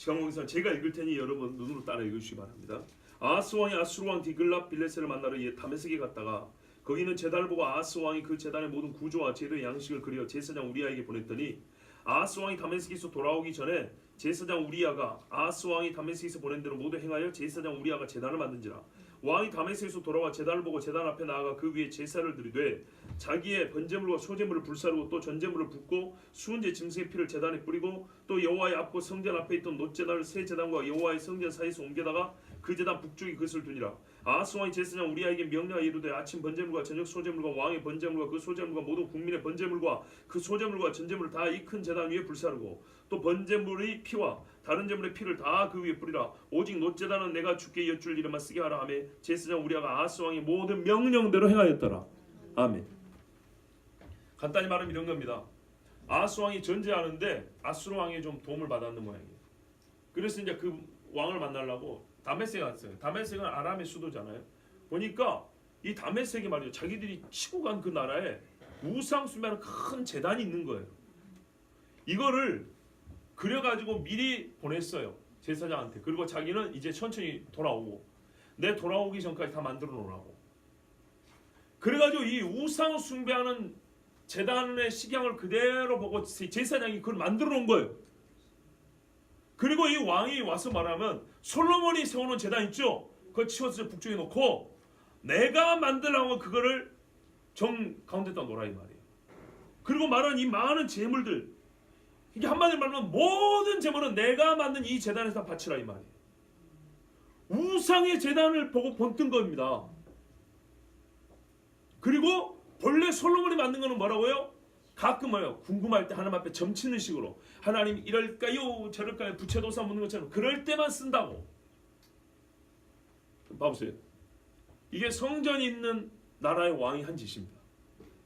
시간 관계상 제가 읽을 테니 여러분 눈으로 따라 읽으시기 바랍니다. 아하스 왕이 아수르 왕 디글랏 빌레셋을 만나러 다메섹에 갔다가 거기는 제단을 보고 아하스 왕이 그 제단의 모든 구조와 재료의 양식을 그려 제사장 우리아에게 보냈더니 아하스 왕이 다메섹에서 돌아오기 전에 제사장 우리아가 아하스 왕이 다메섹에서 보낸 대로 모두 행하여 제사장 우리아가 제단을 만든지라. 왕이 다메섹에서 돌아와 제단을 보고 제단 앞에 나아가 그 위에 제사를 드리되 자기의 번제물과 소제물을 불사르고 또 전제물을 붓고 수은제 짐승의 피를 제단에 뿌리고 또 여호와의 앞과 성전 앞에 있던 놋제단을 새 제단과 여호와의 성전 사이에서 옮겨다가 그 제단 북쪽에 그것을 두니라. 아하스 왕이 제사장 우리아에게 명령하여 이르되 아침 번제물과 저녁 소제물과 왕의 번제물과 그 소제물과 모든 국민의 번제물과 그 소제물과 전제물을 다 이 큰 제단 위에 불사르고 또 번제물의 피와 다른 제물의 피를 다 그 위에 뿌리라. 오직 놋제단은 내가 주께 여쭐 일에만 쓰게 하라 하며 제사장 우리아가 아하스 왕의 모든 명령대로 행하였더라. 아멘. 간단히 말하면 이런 겁니다. 아하스 왕이 전제하는데 아수르 왕이 좀 도움을 받았는 모양이에요. 그래서 이제 그 왕을 만나려고 다메섹에 갔어요. 다메섹은 아람의 수도잖아요. 보니까 이 다메섹이 말이죠. 자기들이 치고 간 그 나라에 우상 숭배하는 큰 제단이 있는 거예요. 이거를 그려가지고 미리 보냈어요. 제사장한테. 그리고 자기는 이제 천천히 돌아오고 내 돌아오기 전까지 다 만들어 놓으라고. 그래가지고 이 우상 숭배하는 제단의 식양을 그대로 보고 제사장이 그걸 만들어 놓은 거예요. 그리고 이 왕이 와서 말하면 솔로몬이 세워놓은 제단 있죠? 그거 치워서 북쪽에 놓고 내가 만들라고 그거를 정 가운데다 놓으라 이 말이에요. 그리고 말하는 이 많은 재물들, 이게 한마디로 말하면 모든 재물은 내가 만든 이 제단에서 다 바치라 이 말이에요. 우상의 제단을 보고 본뜬 겁니다. 그리고 본래 솔로몬이 만든 거는 뭐라고요? 가끔 뭐예요? 궁금할 때 하나님 앞에 점치는 식으로 하나님 이럴까요? 저럴까요? 부채도사 묻는 것처럼 그럴 때만 쓴다고. 봐보세요. 이게 성전이 있는 나라의 왕이 한 짓입니다.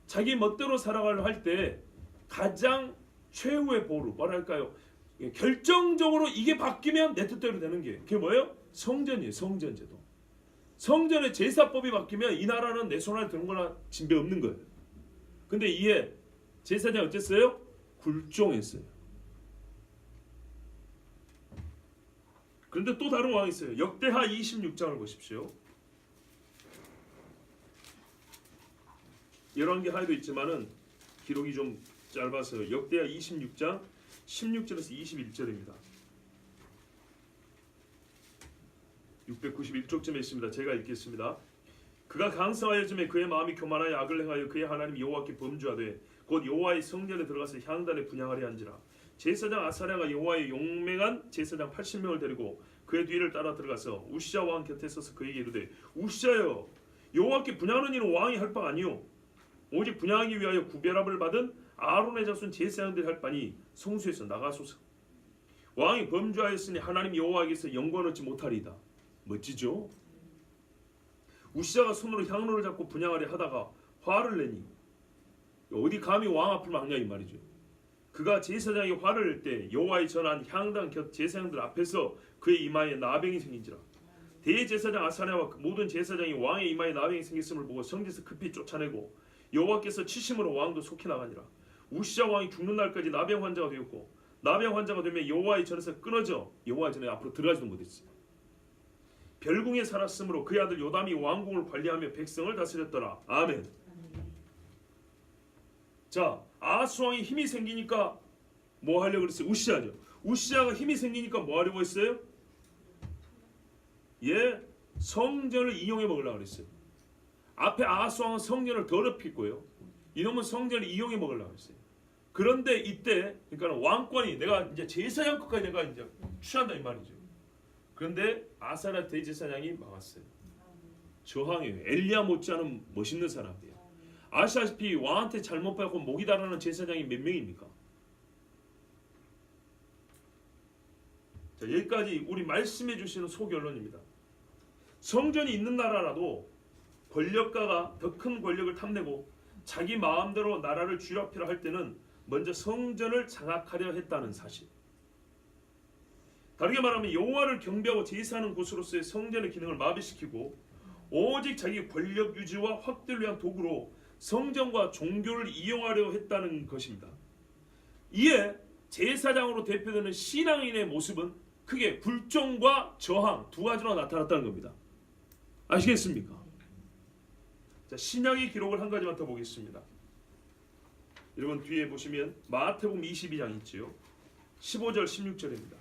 자기 멋대로 살아가려 할 때 가장 최후의 보루, 뭐랄까요? 결정적으로 이게 바뀌면 내 뜻대로 되는 게 그게 뭐예요? 성전이에요. 성전제도. 성전의 제사법이 바뀌면 이 나라는 내 손 안에 드는 거나 진배 없는 거예요. 근데 이에 제사장이 어땠어요? 굴종했어요. 그런데 또 다른 왕이 있어요. 역대하 26장을 보십시오. 열왕기하에도 있지만은 기록이 좀 짧아서요. 역대하 26장 16절에서 21절입니다. 691쪽쯤에 있습니다. 제가 읽겠습니다. 그가 강성하여짐에 그의 마음이 교만하여 악을 행하여 그의 하나님 여호와께 범죄하되 곧 여호와의 성전에 들어가서 향단에 분향하려 한지라. 제사장 아사랴가 여호와의 용맹한 제사장 80명을 데리고 그의 뒤를 따라 들어가서 우시아 왕 곁에 서서 그에게 이르되 우시아여 여호와께 분향하는 일은 왕이 할 바가 아니요 오직 분향하기 위하여 구별함을 받은 아론의 자손 제사장들이 할 바니 성소에서 나가소서. 왕이 범죄하였으니 하나님 여호와에게서 영광을 얻지 못하리이다. 멋지죠? 우시아가 손으로 향로를 잡고 분향하려 하다가 화를 내니 어디 감히 왕 앞을 막냐 이 말이죠. 그가 제사장이 화를 낼 때 여호와의 전한 향당 곁 제사장들 앞에서 그의 이마에 나병이 생긴지라. 대제사장 아사랴와 모든 제사장이 왕의 이마에 나병이 생겼음을 보고 성전에서 급히 쫓아내고 여호와께서 치심으로 왕도 속히 나가니라. 우시아 왕이 죽는 날까지 나병 환자가 되었고 나병 환자가 되면 여호와의 전에서 끊어져 여호와의 전에 앞으로 들어가지도 못했어요. 별궁에 살았으므로 그의 아들 요담이 왕궁을 관리하며 백성을 다스렸더라. 아멘. 자, 아하스 왕이 힘이 생기니까 뭐 하려고 그랬어요? 우시아죠. 우시아가 힘이 생기니까 뭐 하려고 했어요? 예, 성전을 이용해 먹으려고 그랬어요. 앞에 아하스 왕은 성전을 더럽히고요. 이놈은 성전을 이용해 먹으려고 했어요. 그런데 이때 그러니까 왕권이 내가 이제 제사장 것까지 내가 이제 취한다 이 말이죠. 그런데 아사랴 대제사장이 막았어요. 저항해요. 엘리야 못지않은 멋있는 사람이에요. 아시다시피 왕한테 잘못 받고 목이 달아나는 제사장이 몇 명입니까? 자, 여기까지 우리 말씀해 주시는 소결론입니다. 성전이 있는 나라라도 권력가가 더 큰 권력을 탐내고 자기 마음대로 나라를 쥐락펴라 할 때는 먼저 성전을 장악하려 했다는 사실. 다르게 말하면 여호와를 경배하고 제사하는 곳으로서의 성전의 기능을 마비시키고 오직 자기 권력 유지와 확대를 위한 도구로 성전과 종교를 이용하려 했다는 것입니다. 이에 제사장으로 대표되는 신앙인의 모습은 크게 불종과 저항 두 가지로 나타났다는 겁니다. 아시겠습니까? 자, 신약의 기록을 한 가지만 더 보겠습니다. 여러분 뒤에 보시면 마태복음 22장 있지요. 15절 16절입니다.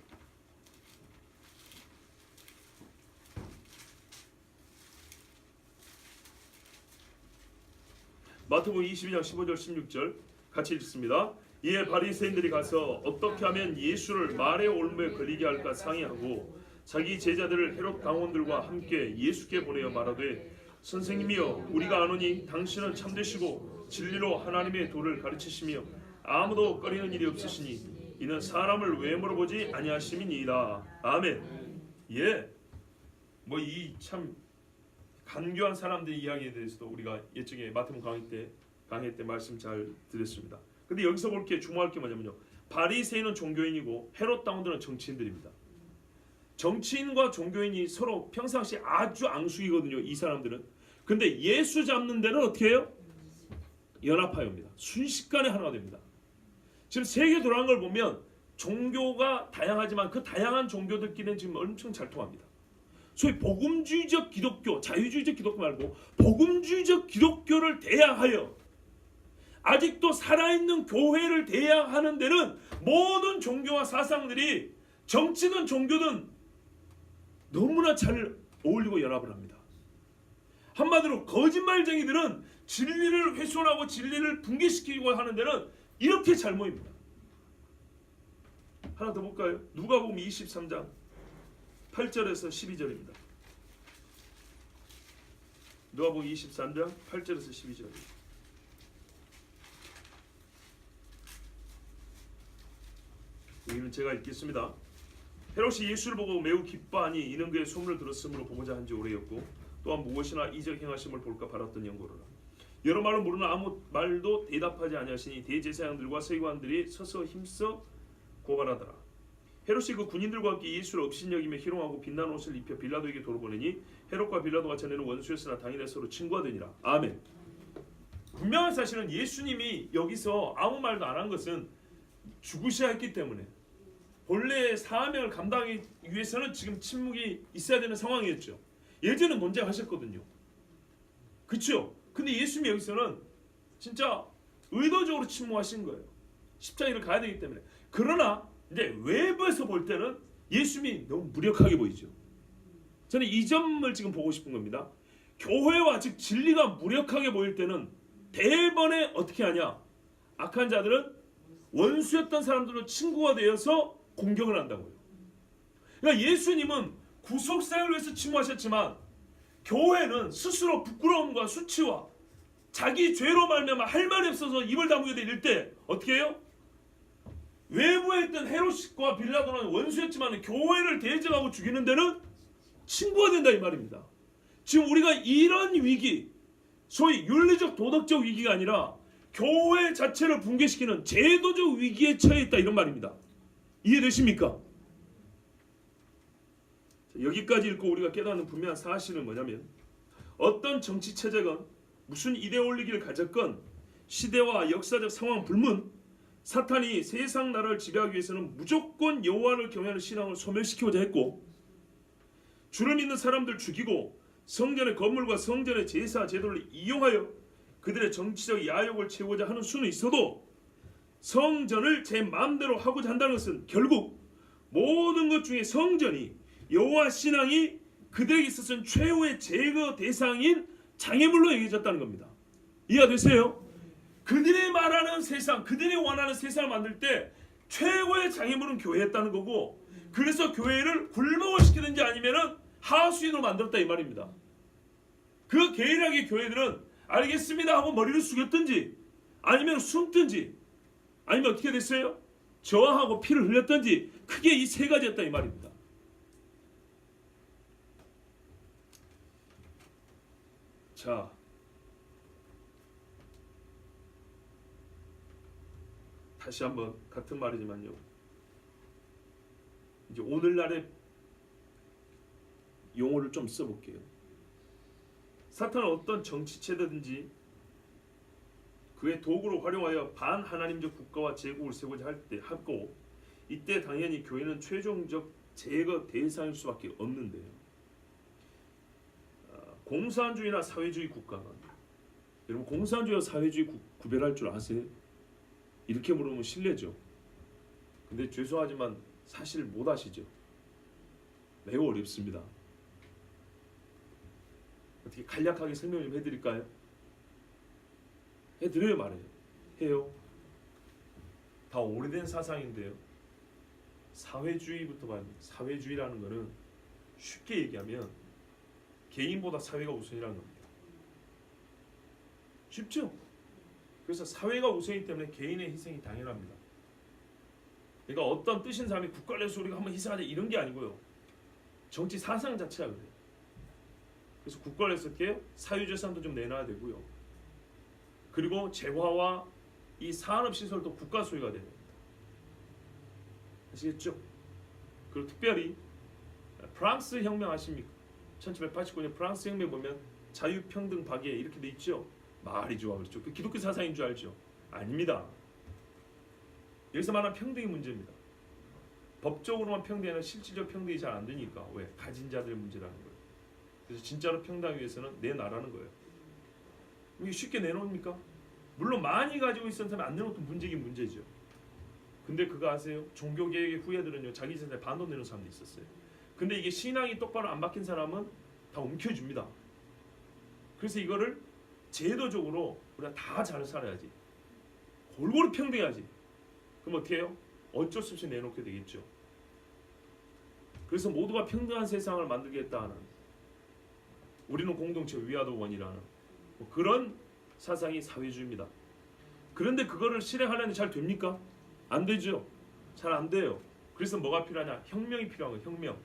마태복음 22장 15절 16절 같이 읽습니다. 이에 바리새인들이 가서 어떻게 하면 예수를 말의 올무에 걸리게 할까 상의하고 자기 제자들을 헤롯 당원들과 함께 예수께 보내어 말하되 선생님이여 우리가 아노니 당신은 참되시고 진리로 하나님의 도를 가르치시며 아무도 꺼리는 일이 없으시니 이는 사람을 외모로 보지 아니하심이니이다. 아멘. 예, 뭐 이 참 간교한 사람들의 이야기에 대해서도 우리가 예측에 마태복음 강의 때 말씀 잘 드렸습니다. 근데 여기서 볼 게 주목할 게 뭐냐면요, 바리새인은 종교인이고 헤롯 당원들은 정치인들입니다. 정치인과 종교인이 서로 평상시 아주 앙숙이거든요, 이 사람들은. 근데 예수 잡는 데는 어떻게 해요? 연합하여입니다. 순식간에 하나가 됩니다. 지금 세계 돌아가는 걸 보면 종교가 다양하지만 그 다양한 종교들끼리는 지금 엄청 잘 통합니다. 소위 복음주의적 기독교, 자유주의적 기독교 말고 복음주의적 기독교를 대항하여 아직도 살아있는 교회를 대항하는 데는 모든 종교와 사상들이 정치든 종교든 너무나 잘 어울리고 연합을 합니다. 한마디로 거짓말쟁이들은 진리를 훼손하고 진리를 붕괴시키고 하는 데는 이렇게 잘 모입니다. 하나 더 볼까요? 누가복음 23장 8절에서 12절입니다. 누가복음 23장 8절에서 12절입니다. 여기는 제가 읽겠습니다. 헤롯이 예수를 보고 매우 기뻐하니 이는 그의 소문을 들었으므로 보고자 한지 오래였고 또한 무엇이나 이적 행하심을 볼까 바랐던 연고로라. 여러 말로 모르는 아무 말도 대답하지 아니하시니 대제사장들과 서기관들이 서서 힘써 고발하더라. 헤롯이 그 군인들과 함께 예수를 업신여기며 희롱하고 빛난 옷을 입혀 빌라도에게 돌아보내니 헤롯과 빌라도가 전에는 원수였으나 당일에 서로 친구하더니라. 아멘. 분명한 사실은 예수님이 여기서 아무 말도 안 한 것은 죽으셔야 했기 때문에 본래의 사명을 감당하기 위해서는 지금 침묵이 있어야 되는 상황이었죠. 예전에 논쟁하셨거든요. 그렇죠? 근데 예수님이 여기서는 진짜 의도적으로 침묵하신 거예요. 십자가를 가야 되기 때문에. 그러나 이제 외부에서 볼 때는 예수님이 너무 무력하게 보이죠. 저는 이 점을 지금 보고 싶은 겁니다. 교회와 즉 진리가 무력하게 보일 때는 대번에 어떻게 하냐? 악한 자들은 원수였던 사람들로 친구가 되어서 공격을 한다고요. 그러니까 예수님은 구속사역을 위해서 침묵하셨지만 교회는 스스로 부끄러움과 수치와 자기 죄로 말미암아 할 말이 없어서 입을 다물게 될 때 어떻게 해요? 외부에 있던 헤롯과 빌라도는 원수였지만 교회를 대적하고 죽이는 데는 친구가 된다 이 말입니다. 지금 우리가 이런 위기, 소위 윤리적 도덕적 위기가 아니라 교회 자체를 붕괴시키는 제도적 위기에 처해 있다 이런 말입니다. 이해되십니까? 여기까지 읽고 우리가 깨닫는 분명한 사실은 뭐냐면 어떤 정치 체제건 무슨 이데올로기를 가졌건 시대와 역사적 상황 불문 사탄이 세상 나라를 지배하기 위해서는 무조건 여호와를 경외하는 신앙을 소멸시키고자 했고 주를 믿는 사람들 죽이고 성전의 건물과 성전의 제사 제도를 이용하여 그들의 정치적 야욕을 채우고자 하는 수는 있어도 성전을 제 마음대로 하고자 한다는 것은 결국 모든 것 중에 성전이 여호와 신앙이 그들에게 있어서는 최후의 제거 대상인 장애물로 여겨졌다는 겁니다. 이해가 되세요? 그들이 말하는 세상, 그들이 원하는 세상을 만들 때 최고의 장애물은 교회였다는 거고 그래서 교회를 굴복을 시키든지 아니면은 하수인으로 만들었다 이 말입니다. 그 게으르하게 교회들은 알겠습니다 하고 머리를 숙였든지 아니면 숨든지 아니면 어떻게 됐어요? 저항하고 피를 흘렸든지 크게 이 세 가지였다 이 말입니다. 자, 다시 한번 같은 말이지만요. 이제 오늘날의 용어를 좀 써볼게요. 사탄은 어떤 정치체든지 그의 도구로 활용하여 반하나님적 국가와 제국을 세우고자 할 때 하고 이때 당연히 교회는 최종적 제거 대상일 수밖에 없는데요. 공산주의나 사회주의 국가는 여러분 공산주의와 사회주의 구별할 줄 아세요? 이렇게 물으면 실례죠. 근데 죄송하지만 사실 못 아시죠? 매우 어렵습니다. 어떻게 간략하게 설명 좀 해드릴까요? 해드려요 말해요? 해요? 다 오래된 사상인데요. 사회주의부터 봐야 됩니다. 사회주의라는 것은 쉽게 얘기하면 개인보다 사회가 우선이라는 겁니다. 쉽죠? 그래서 사회가 우선이기 때문에 개인의 희생이 당연합니다. 그러니까 어떤 뜻인 사람이 국가를 위해서 우리가 한번 희생하자 이런 게 아니고요. 정치 사상 자체가 그래요. 그래서 국가를 위해서 어떻게 사유재산도 좀 내놔야 되고요. 그리고 재화와 이 산업시설도 국가 소유가 돼야 됩니다. 아시겠죠? 그리고 특별히 프랑스 혁명 아십니까? 1789년 프랑스 혁명 보면 자유평등 박애 이렇게 돼 있죠? 말이 좋아 그렇죠? 그 기독교 사상인 줄 알죠? 아닙니다. 여기서 말하는 평등이 문제입니다. 법적으로만 평등하는 실질적 평등이 잘 안 되니까 왜? 가진 자들의 문제라는 거예요. 그래서 진짜로 평등하기 위해서는 내놔라는 거예요. 이게 쉽게 내놓습니까? 물론 많이 가지고 있었던 사람이 안 내놓던 문제긴 문제죠. 근데 그거 아세요? 종교개혁의 후예들은요 자기 재산에 반도 내놓은 사람도 있었어요. 근데 이게 신앙이 똑바로 안 박힌 사람은 다 움켜줍니다. 그래서 이거를 제도적으로 우리가 다 잘 살아야지. 골고루 평등해야지. 그럼 어떻게 해요? 어쩔 수 없이 내놓게 되겠죠. 그래서 모두가 평등한 세상을 만들겠다는 우리는 공동체 위아더 원이라는 그런 사상이 사회주의입니다. 그런데 그거를 실행하려니 잘 됩니까? 안 되죠. 잘 안 돼요. 그래서 뭐가 필요하냐? 혁명이 필요한 거예요. 혁명.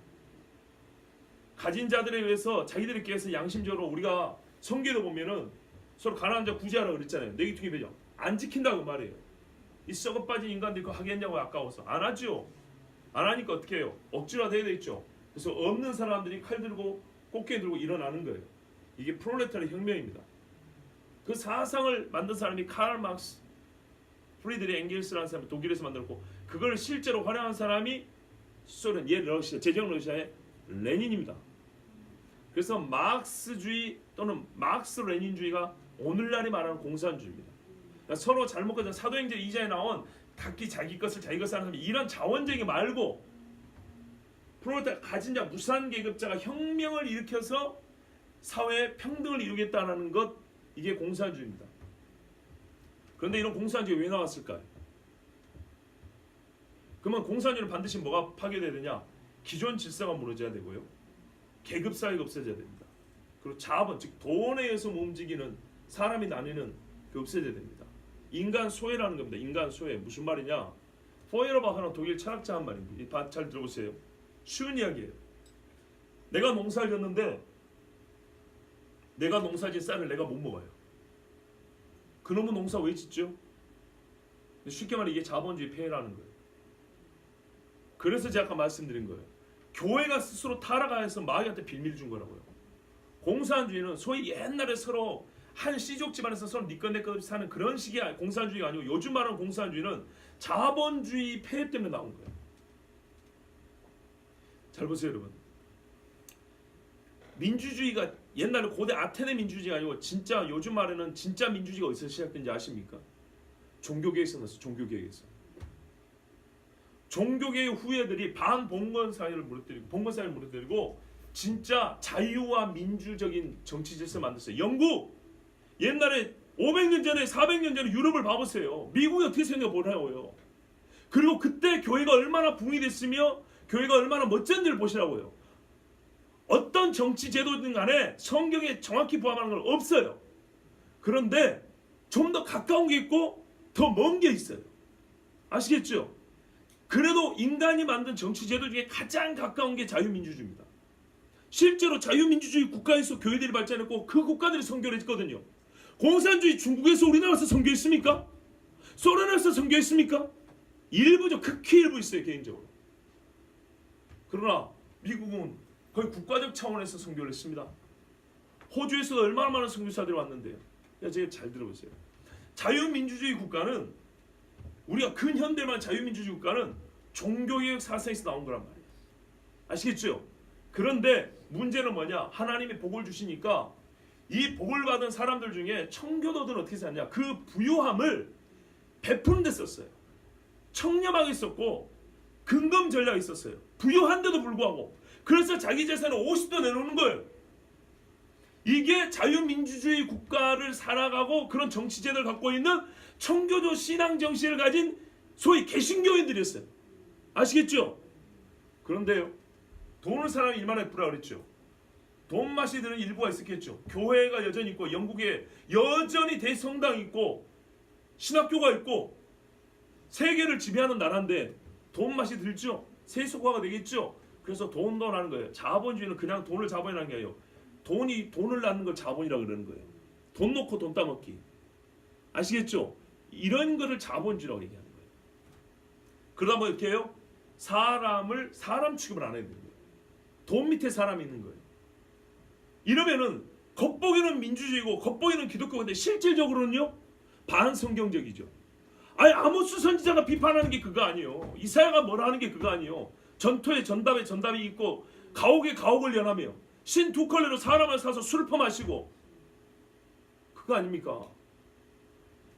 가진 자들에 의해서 자기들이 깨서 양심적으로 우리가 성경에 보면은 서로 가난한 자 구제하라 그랬잖아요. 내기퉁이 배정 안 지킨다고 말해요. 이 썩어 빠진 인간들이 그거 하겠냐고 아까워서 안 하죠. 안 하니까 어떻게 해요? 억지로 해야 되겠죠. 그래서 없는 사람들이 칼 들고 꽃게 들고 일어나는 거예요. 이게 프롤레타리아 혁명입니다. 그 사상을 만든 사람이 카를 막스, 프리드리 엥겔스라는 사람이 독일에서 만들었고 그걸 실제로 활용한 사람이 소련, 옛 러시아, 제정 러시아의 레닌입니다. 그래서 마르크스주의 또는 마르크스 레닌주의가 오늘날이 말하는 공산주의입니다. 그러니까 서로 잘못 가진 사도행전 2장에 나온 각기 자기 것을 자기 것을 하는 사람이 이런 자원쟁이 말고 프롤레타리아 가진 자 무산계급자가 혁명을 일으켜서 사회의 평등을 이루겠다는 것 이게 공산주의입니다. 그런데 이런 공산주의 왜 나왔을까요? 그러면 공산주의는 반드시 뭐가 파괴돼야 되냐? 기존 질서가 무너져야 되고요. 계급사회가 없어져야 됩니다. 그리고 자본, 즉 돈에 의해서 움직이는 사람이 나뉘는 그 없어져야 됩니다. 인간 소외라는 겁니다. 인간 소외. 무슨 말이냐? 포에르바흐는 독일 철학자 한 말입니다. 잘 들어보세요. 쉬운 이야기예요. 내가 농사를 졌는데 내가 농사진 쌀을 내가 못 먹어요. 그놈은 농사 왜 짓죠? 쉽게 말해 이게 자본주의 폐해라는 거예요. 그래서 제가 아까 말씀드린 거예요. 교회가 스스로 타락해서 마귀한테 빌미를 준 거라고요. 공산주의는 소위 옛날에 서로 한 씨족 집안에서 서로 니꺼 내꺼 사는 그런 식의 공산주의가 아니고 요즘 말하는 공산주의는 자본주의 폐해 때문에 나온 거예요. 잘 보세요 여러분. 민주주의가 옛날에 고대 아테네 민주주의가 아니고 진짜 요즘 말에는 진짜 민주주의가 어디서 시작된지 아십니까? 종교계에서 났어요. 종교계에서. 종교계의 후예들이 반봉건 사회를 무너뜨리고 봉건 사회를 무너뜨리고 진짜 자유와 민주적인 정치 질서를 만들었어요. 영국 옛날에 500년 전에 400년 전에 유럽을 봐보세요. 미국이 어떻게 생겨보라고요. 그리고 그때 교회가 얼마나 붕이 됐으며 교회가 얼마나 멋진 일을 보시라고요. 어떤 정치 제도든 간에 성경에 정확히 부합하는 건 없어요. 그런데 좀 더 가까운 게 있고 더 먼 게 있어요. 아시겠죠? 그래도 인간이 만든 정치 제도 중에 가장 가까운 게 자유민주주의입니다. 실제로 자유민주주의 국가에서 교회들이 발전했고 그 국가들이 선교했거든요. 공산주의 중국에서 우리나라에서 선교했습니까? 소련에서 선교했습니까? 일부죠. 극히 일부 있어요. 개인적으로. 그러나 미국은 거의 국가적 차원에서 선교를 했습니다. 호주에서도 얼마나 많은 선교사들이 왔는데요. 제가 잘 들어보세요. 자유민주주의 국가는 우리가 근현대만 자유민주주의 국가는 종교개혁 사상에서 나온 거란 말이에요. 아시겠죠? 그런데 문제는 뭐냐? 하나님이 복을 주시니까 이 복을 받은 사람들 중에 청교도들은 어떻게 살냐? 그 부유함을 베푸는 데 썼어요. 청렴하게 썼고 근검 전략이 있었어요. 부유한데도 불구하고. 그래서 자기 재산을 50도 내놓는 거예요. 이게 자유민주주의 국가를 살아가고 그런 정치제도를 갖고 있는 청교도 신앙 정신을 가진 소위 개신교인들이었어요. 아시겠죠? 그런데요, 돈을 사람이 일만 베푸라 그랬죠. 돈 맛이 드는 일부가 있었겠죠. 교회가 여전히 있고 영국에 여전히 대성당이 있고 신학교가 있고 세계를 지배하는 나라인데 돈 맛이 들죠. 세속화가 되겠죠. 그래서 돈도 나는 거예요. 자본주의는 그냥 돈을 자본이라는 게 아니에요. 돈을 낳는 걸 자본이라고 그러는 거예요. 돈 놓고 돈 따먹기. 아시겠죠? 이런 거를 자본주의라고 얘기하는 거예요. 그러다 보니 이렇게 해요. 사람을 사람 취급을 안 해야 되는 거예요. 돈 밑에 사람이 있는 거예요. 이러면은 겉보기는 민주주의고 겉보기는 기독교인데 실질적으로는요 반성경적이죠. 아니 아모스 선지자가 비판하는 게 그거 아니에요. 이사야가 뭐라 하는 게 그거 아니에요. 전토에 전답이 있고 가옥에 가옥을 연하며 신 두 컬레로 사람을 사서 술을 퍼마시고 그거 아닙니까?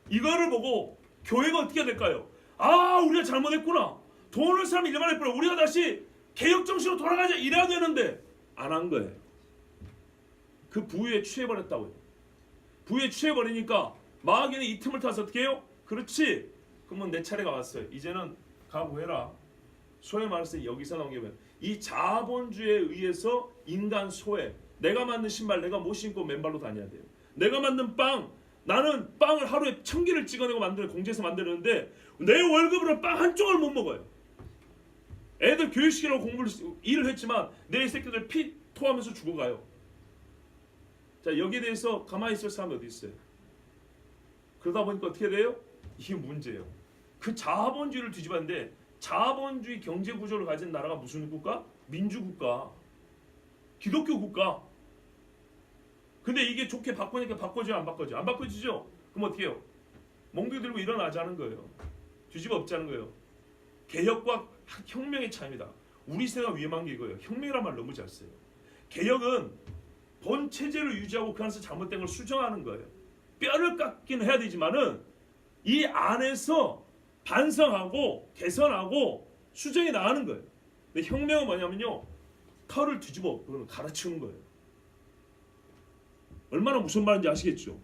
이거를 보고 교회가 어떻게 될까요? 아 우리가 잘못했구나. 돈을 사람 일만 해버려. 우리가 다시 개혁 정신으로 돌아가자 이래야 되는데 안 한 거예요. 그 부유에 취해버렸다고요. 부유에 취해버리니까 마귀는 이 틈을 타서 어떻게 해요? 그렇지. 그러면 내 차례가 왔어요. 이제는 각오해라. 소위 말해서 여기서 나온 게 뭐예요? 이 자본주의에 의해서 인간 소외. 내가 만든 신발 내가 못 신고 맨발로 다녀야 돼요. 내가 만든 빵 나는 빵을 하루에 1000개를 찍어내고 만드는 공장에서 만드는데 내 월급으로 빵 한 쪽을 못 먹어요. 애들 교육시키려고 일을 했지만 내 새끼들 피 토하면서 죽어가요. 자 여기에 대해서 가만히 있을 사람이 어디 있어요? 그러다 보니까 어떻게 돼요? 이게 문제예요. 그 자본주의를 뒤집었는데 자본주의 경제 구조를 가진 나라가 무슨 국가? 민주국가, 기독교 국가. 근데 이게 좋게 바꾸니까 바꿔줘요, 안 바꿔줘요? 안 바꿔지죠? 그럼 어떻게 해요? 몽둥이 들고 일어나자는 거예요. 뒤집어 엎자는 거예요. 개혁과 혁명의 차이입니다. 우리 세대가 위험한 게 이거예요. 혁명이란 말 너무 잘 써요. 개혁은 본 체제를 유지하고 그 안에서 잘못된 걸 수정하는 거예요. 뼈를 깎기는 해야 되지만은 이 안에서 반성하고 개선하고 수정이 나가는 거예요. 근데 혁명은 뭐냐면요. 털을 뒤집어 갈아치우는 거예요. 얼마나 무슨 말인지 아시겠죠?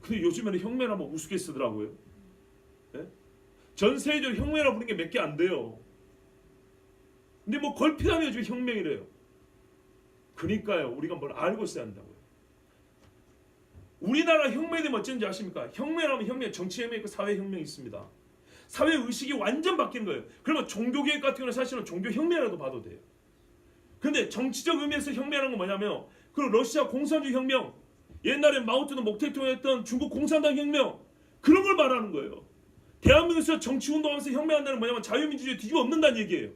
근데 요즘에는 혁명이라면 우습게 쓰더라고요. 네? 전 세계적으로 혁명이라고 부르는 게 몇 개 안 돼요. 근데 뭐 걸핏하면 요즘 혁명이래요. 그러니까요. 우리가 뭘 알고 있어야 한다고요. 우리나라 혁명이 되면 어쩐지 아십니까? 혁명이라면 혁명, 정치혁명 있고 사회혁명이 있습니다. 사회의식이 완전 바뀌는 거예요. 그러면 종교개혁 같은 경우는 사실은 종교혁명이라도 봐도 돼요. 근데 정치적 의미에서 혁명이라는 건 뭐냐면 그 러시아 공산주의 혁명, 옛날에 마오쩌둥 목택통을 했던 중국 공산당 혁명 그런 걸 말하는 거예요. 대한민국에서 정치운동하면서 혁명한다는 뭐냐면 자유민주주의 뒤집어 엎는다는 얘기예요.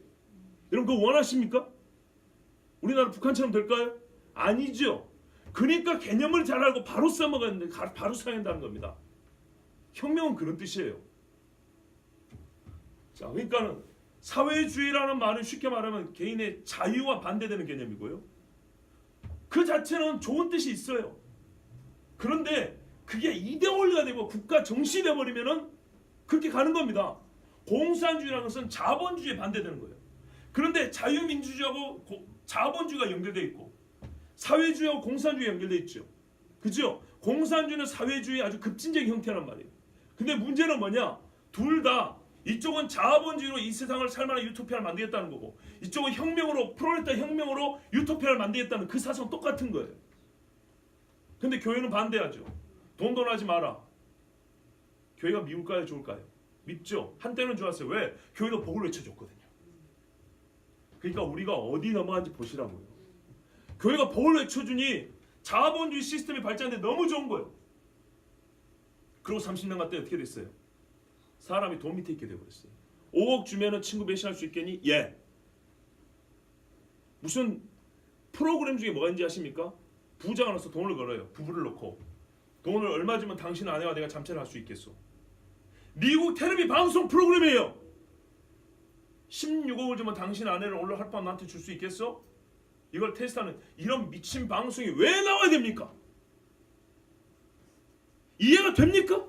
여러분 그거 원하십니까? 우리나라 북한처럼 될까요? 아니죠. 그러니까 개념을 잘 알고 바로 써먹어야 되는데 바로 사용한다는 겁니다. 혁명은 그런 뜻이에요. 자, 그러니까는 사회주의라는 말은 쉽게 말하면 개인의 자유와 반대되는 개념이고요. 그 자체는 좋은 뜻이 있어요. 그런데 그게 이데올리가 되고 국가 정신이 되어버리면은 그렇게 가는 겁니다. 공산주의라는 것은 자본주의에 반대되는 거예요. 그런데 자유민주주의하고 자본주의가 연결되어 있고 사회주의하고 공산주의가 연결되어 있죠. 그죠? 공산주의는 사회주의의 아주 급진적인 형태란 말이에요. 근데 문제는 뭐냐? 둘 다 이쪽은 자본주의로 이 세상을 살만한 유토피아를 만들겠다는 거고 이쪽은 혁명으로 프롤레타리아 혁명으로 유토피아를 만들겠다는 그 사상 똑같은 거예요. 근데 교회는 반대하죠. 돈 돈하지 마라. 교회가 미울까요? 좋을까요? 밉죠. 한때는 좋았어요. 왜? 교회가 복을 외쳐줬거든요. 그러니까 우리가 어디 넘어간지 보시라고요. 교회가 복을 외쳐주니 자본주의 시스템이 발전되는데 너무 좋은 거예요. 그리고 30년 갔더니 어떻게 됐어요? 사람이 돈 밑에 있게 되어버렸어요. 5억 주면은 친구 배신할 수 있겠니? 예. 무슨 프로그램 중에 뭐가 있는지 아십니까? 부자가 나서 돈을 걸어요. 부부를 놓고. 돈을 얼마 주면 당신 아내와 내가 잠자를 할 수 있겠소. 미국 텔레비 방송 프로그램이에요. 16억을 주면 당신 아내를 오늘 하룻밤 나한테 줄 수 있겠어? 이걸 테스트하는 이런 미친 방송이 왜 나와야 됩니까? 이해가 됩니까?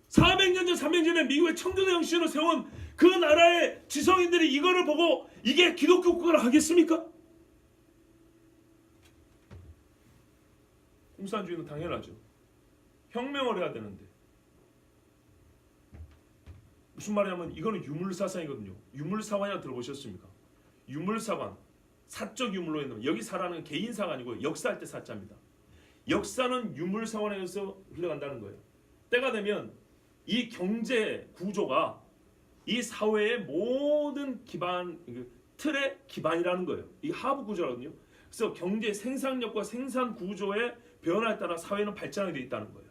400년 전 300년 전에 미국의 청교도 정신을 세운 그 나라의 지성인들이 이거를 보고 이게 기독교 국가를 하겠습니까? 공산주의는 당연하죠. 혁명을 해야 되는데 무슨 말이냐면 이거는 유물사상이거든요. 유물사관이라 들어보셨습니까? 유물사관, 사적 유물로 있는 여기 사라는 개인사가 아니고 역사할 때 사자입니다. 역사는 유물사관에 의해서 흘러간다는 거예요. 때가 되면 이 경제 구조가 이 사회의 모든 기반 틀의 기반이라는 거예요. 이 하부 구조라거든요. 그래서 경제 생산력과 생산 구조의 변화에 따라 사회는 발전하게 되어 있다는 거예요.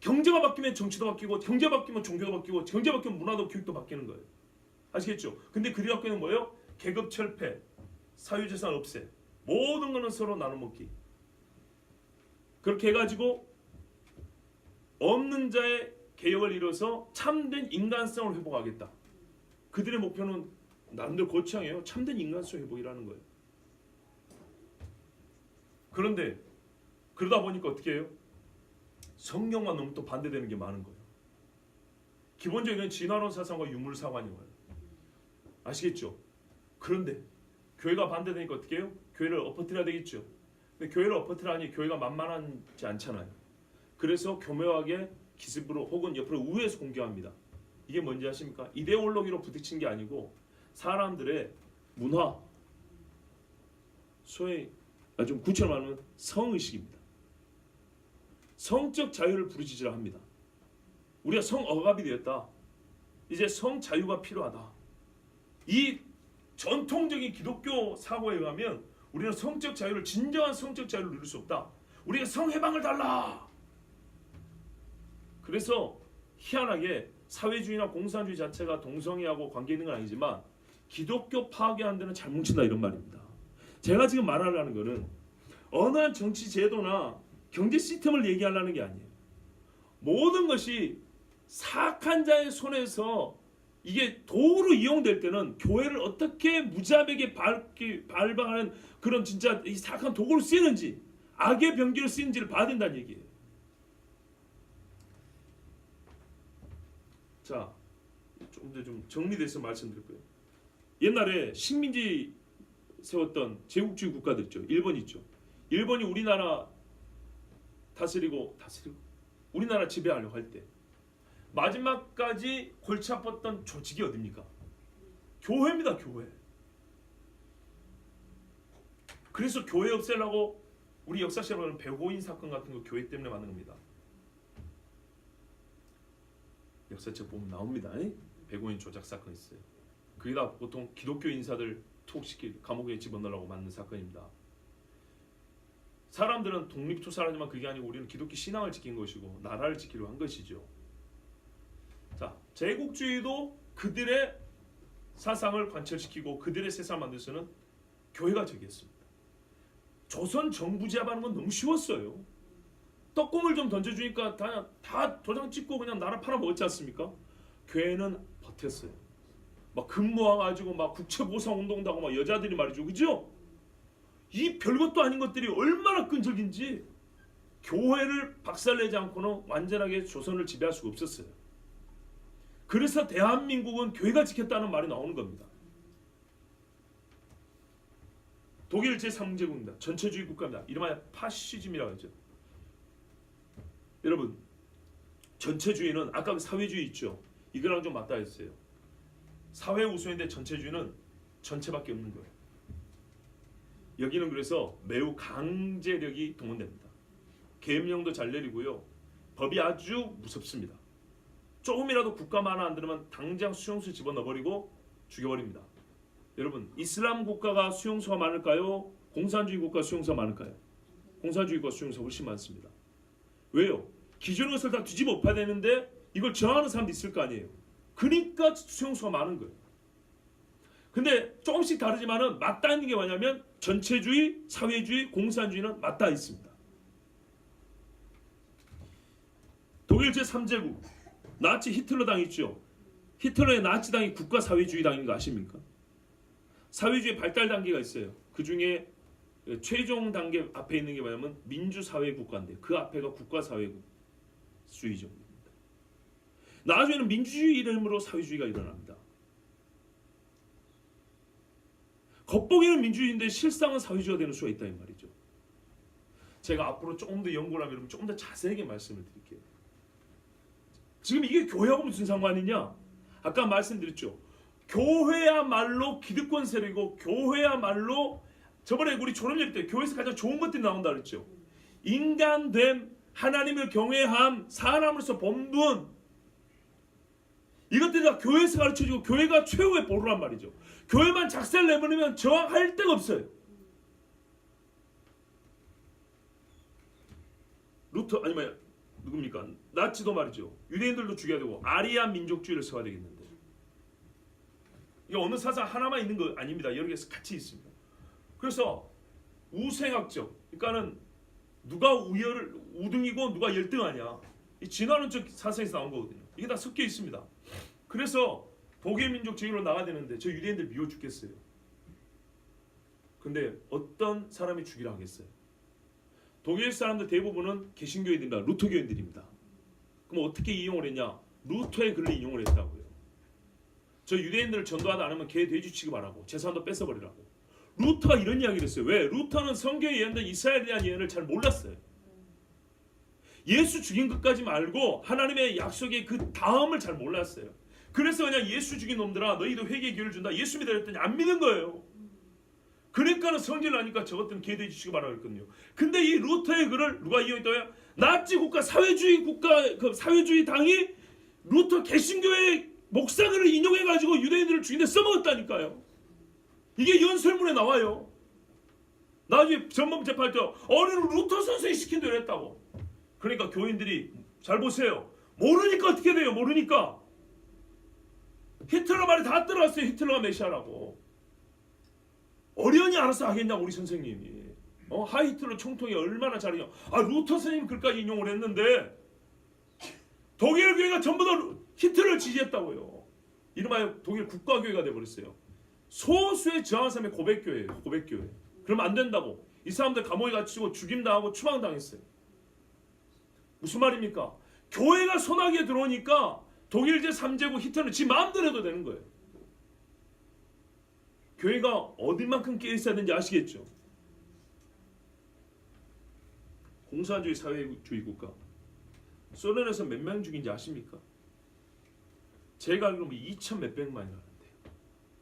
경제가 바뀌면 정치도 바뀌고, 경제가 바뀌면 종교도 바뀌고, 경제가 바뀌면 문화도 교육도 바뀌는 거예요. 아시겠죠? 근데 그 뒤바뀌는 뭐예요? 계급 철폐, 사유재산 없애, 모든 거는 서로 나눠먹기. 그렇게 해가지고 없는 자의 개혁을 이뤄서 참된 인간성을 회복하겠다. 그들의 목표는 나름대로 고창이에요. 참된 인간성 회복이라는 거예요. 그런데 그러다 보니까 어떻게 해요? 성경과 너무 또 반대되는 게 많은 거예요. 기본적인 진화론 사상과 유물사관인 거예요. 아시겠죠? 그런데 교회가 반대되니까 어떻게 해요? 교회를 엎어뜨려야 되겠죠. 근데 교회를 엎어뜨리니 교회가 만만하지 않잖아요. 그래서 교묘하게 기습으로 혹은 옆으로 우회해서 공격합니다. 이게 뭔지 아십니까? 이데올로기로 부딪힌 게 아니고 사람들의 문화, 소위 좀 구체로 말하면 성의식입니다. 성적 자유를 부르짖으라 합니다. 우리가 성억압이 되었다. 이제 성자유가 필요하다. 이 전통적인 기독교 사고에 의하면 우리는 성적 자유를 진정한 성적 자유를 누릴 수 없다. 우리가 성해방을 달라. 그래서 희한하게 사회주의나 공산주의 자체가 동성애하고 관계 있는 건 아니지만 기독교 파괴하는 데는 잘 뭉친다 이런 말입니다. 제가 지금 말하려는 거는 어느 한 정치 제도나 경제 시스템을 얘기하려는 게 아니에요. 모든 것이 사악한 자의 손에서 이게 도구로 이용될 때는 교회를 어떻게 무자백에 발방하는 그런 진짜 이 사악한 도구로 쓰이는지 악의 병기로 쓰이는지를 봐야 된다는 얘기예요. 자, 조금 더 좀 정리돼서 말씀드릴 거예요. 옛날에 식민지 세웠던 제국주의 국가들 있죠. 일본 있죠. 일본이 우리나라 다스리고 우리나라 지배하려고 할 때 마지막까지 골치 아팠던 조직이 어딥니까? 교회입니다. 교회. 그래서 교회 없애려고 우리 역사시험에는 백오인 사건 같은 거 교회 때문에 만든 겁니다. 역사책 보면 나옵니다. 백오인 조작 사건 있어요. 그게 다 보통 기독교 인사들 투옥시키 감옥에 집어넣으려고 만든 사건입니다. 사람들은 독립투사를 하지만 그게 아니고 우리는 기독교 신앙을 지킨 것이고 나라를 지키려고 한 것이죠. 자, 제국주의도 그들의 사상을 관철시키고 그들의 세상을 만들어서는 교회가 되겠습니다. 조선 정부 제압하는 건 너무 쉬웠어요. 떡공을 좀 던져주니까 다 도장 찍고 그냥 나라 팔아먹었지 않습니까? 교회는 버텼어요. 막 금 모아가지고 막 국채보상 운동도 하고 막 여자들이 말이죠, 그죠? 이 별것도 아닌 것들이 얼마나 끈적인지 교회를 박살내지 않고는 완전하게 조선을 지배할 수가 없었어요. 그래서 대한민국은 교회가 지켰다는 말이 나오는 겁니다. 독일 제3제국입니다. 전체주의 국가입니다. 이름하여 파시즘이라고 하죠. 여러분, 전체주의는 아까 그 사회주의 있죠. 이거랑 좀 맞닿아 있어요. 사회 우선인데 전체주의는 전체밖에 없는 거예요. 여기는 그래서 매우 강제력이 동원됩니다. 계명도 잘 내리고요. 법이 아주 무섭습니다. 조금이라도 국가 하나 안 들으면 당장 수용소 집어넣어버리고 죽여버립니다. 여러분, 이슬람 국가가 수용소가 많을까요? 공산주의 국가 수용소가 많을까요? 공산주의 국가 수용소가 훨씬 많습니다. 왜요? 기존의 것을 다 뒤집어 엎어야 되는데 이걸 저항하는 사람도 있을 거 아니에요. 그러니까 수용소가 많은 거예요. 근데 조금씩 다르지만은 맞닿아 있는 게 뭐냐면 전체주의, 사회주의, 공산주의는 맞닿아 있습니다. 독일 제3제국 나치 히틀러 당 있죠. 히틀러의 나치당이 국가사회주의당인 거 아십니까? 사회주의 발달 단계가 있어요. 그 중에 최종 단계 앞에 있는 게 뭐냐면 민주사회국가인데 그 앞에가 국가사회주의죠. 나중에는 민주주의 이름으로 사회주의가 일어납니다. 겉보기는 민주주의인데 실상은 사회주의가 되는 수가 있다 이 말이죠. 제가 앞으로 조금 더 연구를 하면 여러분 조금 더 자세하게 말씀을 드릴게요. 지금 이게 교회하고 무슨 상관이냐? 아까 말씀드렸죠. 교회야말로 기득권 세력이고 교회야말로 저번에 우리 졸업여행 때 교회에서 가장 좋은 것들이 나온다 그랬죠. 인간됨, 하나님을 경외함, 사람으로서 본분, 이것들이 다 교회에서 가르쳐주고 교회가 최후의 보루란 말이죠. 교회만 작살 내버리면 저항할 데가 없어요. 루터 아니면 누굽니까? 나치도 말이죠. 유대인들도 죽여야 되고 아리안 민족주의를 세워야 되겠는데 이게 어느 사상 하나만 있는 거 아닙니다. 여러 개 같이 있습니다. 그래서 우생학적, 그러니까는 누가 우등이고 누가 열등하냐, 이 진화론적 사상에서 나온 거거든요. 이게 다 섞여 있습니다. 그래서 독일 민족 제일로 나가야 되는데 저 유대인들 미워 죽겠어요. 근데 어떤 사람이 죽이라 하겠어요? 독일 사람들 대부분은 개신교인들입니다. 루터교인들입니다. 그럼 어떻게 이용을 했냐? 루터의 글을 인용을 했다고요. 저 유대인들을 전도하다 않으면 개 돼지 취급하라고, 재산도 뺏어버리라고. 루터가 이런 이야기를 했어요. 왜? 루터는 성경에 예언된 이스라엘에 대한 예언을 잘 몰랐어요. 예수 죽인 것까지 말고 하나님의 약속의 그 다음을 잘 몰랐어요. 그래서 그냥 예수 죽인 놈들아 너희도 회개의 기회를 준다, 예수 믿으라 했더니 안 믿는 거예요. 그러니까는 성질을 하니까 저것들은 개돼지 취급하라고 했거든요. 근데 이 루터의 글을 누가 이용했다고요? 나치 국가, 사회주의 국가, 그 사회주의 당이 루터 개신교의 목사들을 인용해가지고 유대인들을 죽이는데 써먹었다니까요. 이게 연설문에 나와요. 나중에 전범 재판할 때 어린은 루터 선생이 시킨 대로 했다고. 그러니까 교인들이 잘 보세요. 모르니까 어떻게 돼요? 모르니까. 히틀러 말이 다 들어왔어요. 히틀러가 메시아라고. 어련히 알아서 하겠냐고 우리 선생님이. 하이 히틀러 총통이 얼마나 잘해요. 루터 선생님 글까지 인용을 했는데 독일 교회가 전부 다 히틀러를 지지했다고요. 이름하여 독일 국가교회가 돼버렸어요. 소수의 저항한 사람의 고백교회예요. 고백교회. 그러면 안 된다고. 이 사람들 감옥에 갇히고 죽임당하고 추방당했어요. 무슨 말입니까? 교회가 손아귀에 들어오니까 독일 제3제국 히틀러는 지 마음대로 해도 되는 거예요. 교회가 어디만큼 깨어있어야 되는지 아시겠죠? 공산주의 사회주의 국가 소련에서 몇 명 죽인지 아십니까? 제가 알기로 2천 몇백만이 나는데요.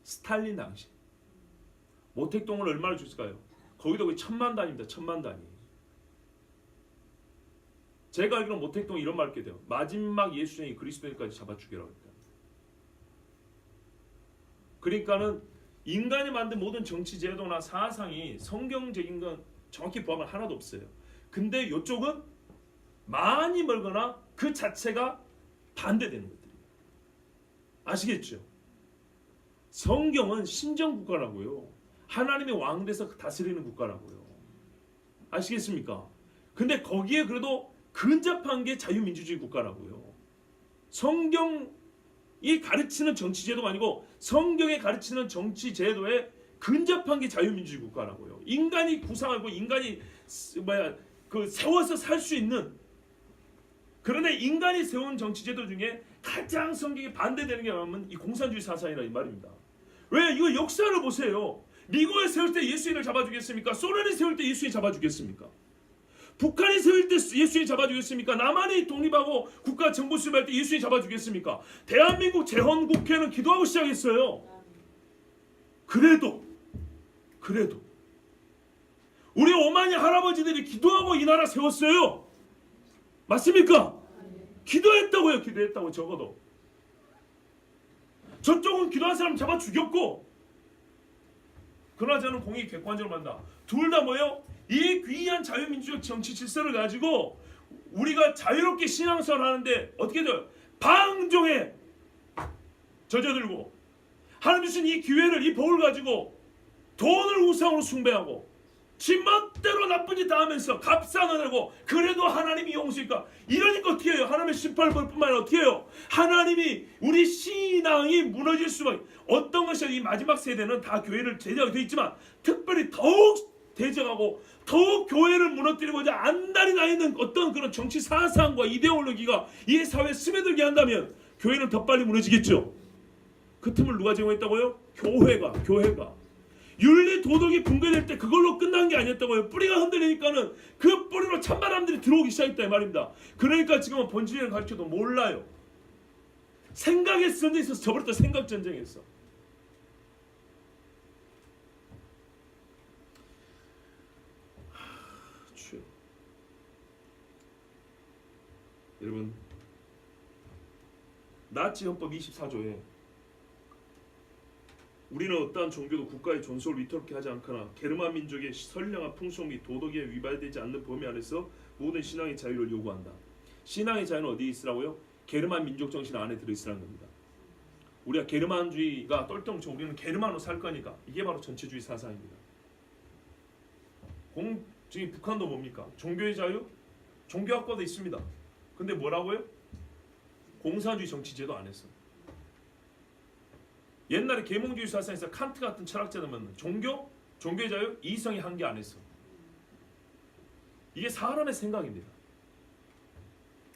스탈린 당시 모택동을 얼마나 줬을까요? 거기도 거의 1000만 단위입니다. 1000만 단위. 제가 알기로 모택동이 이런 말을 했대요. 마지막 예수쟁이 그리스도인까지 잡아 죽여라고 했다. 그러니까는 인간이 만든 모든 정치 제도나 사상이 성경적인 건 정확히 부합은 하나도 없어요. 근데 이쪽은 많이 멀거나 그 자체가 반대되는 것들이에요. 아시겠죠? 성경은 신정국가라고요. 하나님의 왕돼서 다스리는 국가라고요. 아시겠습니까? 근데 거기에 그래도 근접한 게 자유민주주의 국가라고요. 성경이 가르치는 정치제도가 아니고 성경에 가르치는 정치제도에 근접한 게 자유민주주의 국가라고요. 인간이 구상하고 인간이 세워서 살 수 있는, 그런데 인간이 세운 정치제도 중에 가장 성경에 반대되는 게 뭐냐면 이 공산주의 사상이라 이 말입니다. 왜? 이거 역사를 보세요. 미국에 세울 때 예수인을 잡아주겠습니까? 소련이 세울 때 예수인 잡아주겠습니까? 북한이 세울 때 예수인 잡아주겠습니까? 남한이 독립하고 국가 정부 수립할 때 예수인 잡아주겠습니까? 대한민국 재헌국회는 기도하고 시작했어요. 그래도 우리 오만이 할아버지들이 기도하고 이 나라 세웠어요. 맞습니까? 기도했다고요. 기도했다고. 적어도 저쪽은 기도한 사람 잡아 죽였고, 그러나 저는 공익 객관적으로 만다. 둘 다 뭐예요? 이 귀한 자유민주적 정치 질서를 가지고 우리가 자유롭게 신앙생활을 하는데 어떻게 돼요? 방종에 젖어들고 하나님 주신 이 기회를, 이 복을 가지고 돈을 우상으로 숭배하고 지 멋대로 나쁜 짓 다 하면서 값싸 내고 그래도 하나님이 용서니까 이러니까 어떻게 해요? 하나님의 심판을 뿐만 아니라 어떻게 해요? 하나님이 우리 신앙이 무너질 수밖에. 어떤 것이 이 마지막 세대는 다 교회를 제대하게 되어 있지만 특별히 더욱 대적하고 더욱 교회를 무너뜨리고자 안달이 나 있는 어떤 그런 정치 사상과 이데올로기가 이 사회에 스며들게 한다면 교회는 더 빨리 무너지겠죠. 그 틈을 누가 제공했다고요? 교회가 윤리 도덕이 붕괴될 때 그걸로 끝난 게 아니었다고요. 뿌리가 흔들리니까는 그 뿌리로 찬바람들이 들어오기 시작했다 이 말입니다. 그러니까 지금은 본질을 가르쳐도 몰라요. 생각의 전쟁에 있어서 저버렸다. 생각 전쟁에서. 여러분, 나치 헌법 24조에 우리는 어떠한 종교도 국가의 존속을 위태롭게 하지 않거나 게르만 민족의 선량한 풍속 및 도덕에 위반되지 않는 범위 안에서 모든 신앙의 자유를 요구한다. 신앙의 자유는 어디에 있으라고요? 게르만 민족 정신 안에 들어있으라는 겁니다. 우리가 게르만주의가 똘똘뭉쳐 우리는 게르만으로 살 거니까 이게 바로 전체주의 사상입니다. 지금 북한도 뭡니까? 종교의 자유? 종교학과도 있습니다. 근데 뭐라고요? 공산주의 정치제도 안 했어. 옛날에 계몽주의 사상에서 칸트 같은 철학자들은 종교의 자유, 이성의 한계 안 했어. 이게 사람의 생각입니다.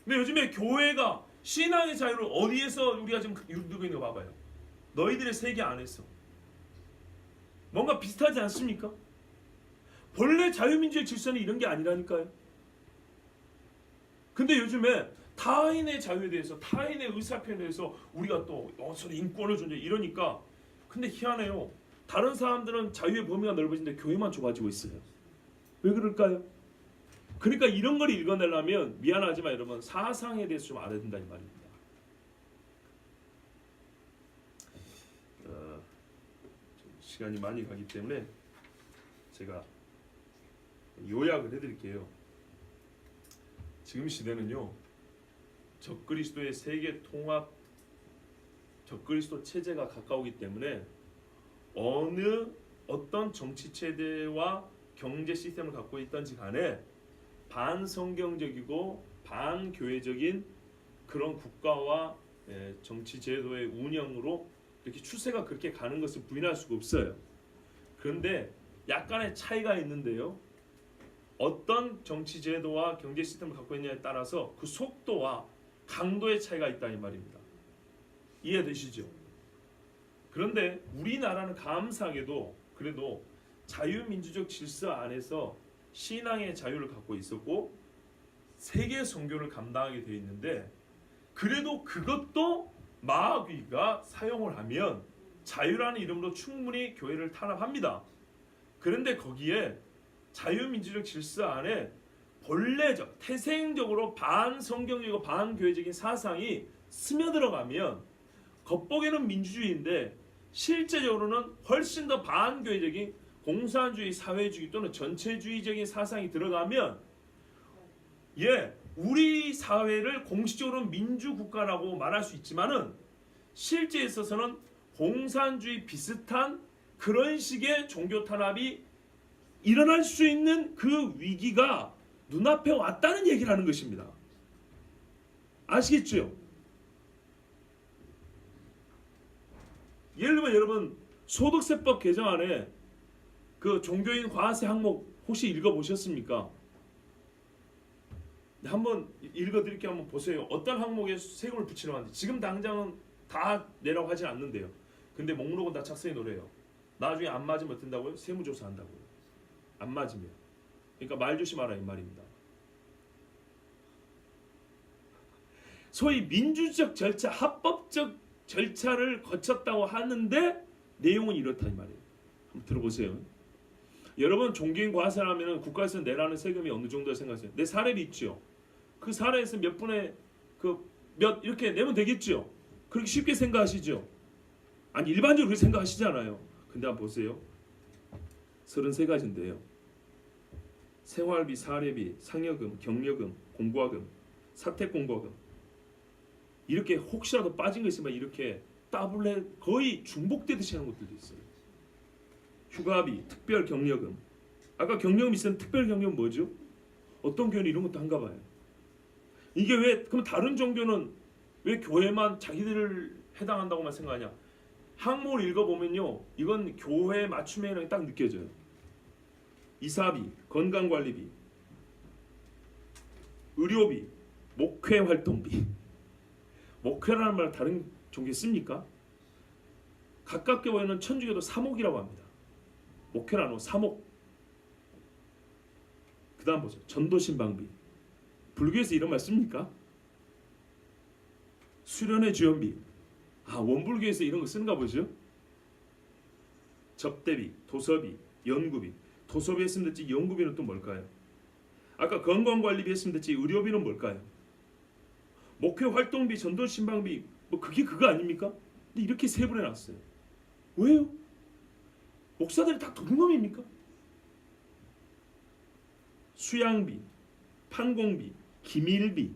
근데 요즘에 교회가 신앙의 자유를 어디에서 우리가 지금 누리고 있는 거 봐봐요. 너희들의 세계 안 했어. 뭔가 비슷하지 않습니까? 본래 자유민주의 질서는 이런 게 아니라니까요. 근데 요즘에 타인의 자유에 대해서 타인의 의사표현에 대해서 우리가 또 인권을 존재 이러니까 근데 희한해요. 다른 사람들은 자유의 범위가 넓어지는데 교회만 좁아지고 있어요. 왜 그럴까요? 그러니까 이런 걸 읽어내려면 미안하지만 여러분 사상에 대해서 좀 알아야 된다는 말입니다. 시간이 많이 가기 때문에 제가 요약을 해드릴게요. 지금 시대는요. 적그리스도의 세계 통합 적그리스도 체제가 가까우기 때문에 어떤 정치 체제와 경제 시스템을 갖고 있든지 간에 반성경적이고 반교회적인 그런 국가와 정치 제도의 운영으로 이렇게 추세가 그렇게 가는 것을 부인할 수가 없어요. 그런데 약간의 차이가 있는데요. 어떤 정치 제도와 경제 시스템을 갖고 있느냐에 따라서 그 속도와 강도의 차이가 있다 이 말입니다. 이해되시죠? 그런데 우리나라는 감사하게도 그래도 자유민주적 질서 안에서 신앙의 자유를 갖고 있었고 세계 선교를 감당하게 되어 있는데 그래도 그것도 마귀가 사용을 하면 자유라는 이름으로 충분히 교회를 탄압합니다. 그런데 거기에 자유민주적 질서 안에 본래적 태생적으로 반성경적이고 반교회적인 사상이 스며들어가면 겉보기에는 민주주의인데 실제적으로는 훨씬 더 반교회적인 공산주의, 사회주의 또는 전체주의적인 사상이 들어가면 우리 사회를 공식적으로 민주국가라고 말할 수 있지만은 실제에 있어서는 공산주의 비슷한 그런 식의 종교 탄압이 일어날 수 있는 그 위기가 눈앞에 왔다는 얘기를 하는 것입니다. 아시겠죠? 예를 들면 여러분 소득세법 개정안에 그 종교인 과세 항목 혹시 읽어보셨습니까? 한번 읽어드릴게요. 한번 보세요. 어떤 항목에 세금을 붙이려고 하는지. 지금 당장은 다 내라고 하진 않는데요. 근데 목록은 다 작성해 놓으래요. 나중에 안 맞으면 어떤다고요? 세무조사 한다고요. 안 맞으면. 그러니까 말 조심하라 이 말입니다. 소위 민주적 절차, 합법적 절차를 거쳤다고 하는데 내용은 이렇다 이 말이에요. 한번 들어보세요. 여러분 종교인 과세를 하면 국가에서 내라는 세금이 어느 정도 생각하세요? 내 사례비 있죠. 그 사례에서 몇 분의 몇 이렇게 내면 되겠죠. 그렇게 쉽게 생각하시죠. 아니 일반적으로 그렇게 생각하시잖아요. 근데 한번 보세요. 33가지인데요. 생활비, 사례비, 상여금, 격려금, 공과금, 사택공과금 이렇게 혹시라도 빠진 거 있으면 이렇게 따블레 거의 중복되듯이 하는 것들도 있어요. 휴가비, 특별 격려금, 아까 경력이 있었는 특별 경력은 뭐죠? 어떤 교회는 이런 것도 한가 봐요. 이게 왜 그럼 다른 종교는 왜 교회만 자기들을 해당한다고만 생각하냐? 항목을 읽어보면요, 이건 교회 맞춤형이 딱 느껴져요. 이사비, 건강관리비, 의료비, 목회활동비. 목회라는 말 다른 종교에 씁니까? 가깝게 보이는 천주교도 사목이라고 합니다. 목회라는 사목. 그 다음 보세요. 전도신방비. 불교에서 이런 말 씁니까? 수련회 주연비. 원불교에서 이런 거 쓰는가 보죠? 접대비, 도서비, 연구비. 도서비 했으면 됐지 연구비는 또 뭘까요? 아까 건강관리비 했으면 됐지 의료비는 뭘까요? 목회활동비, 전도신방비, 뭐 그게 그거 아닙니까? 근데 이렇게 세분해놨어요. 왜요? 목사들이 다 도둑놈입니까? 수양비, 판공비, 기밀비.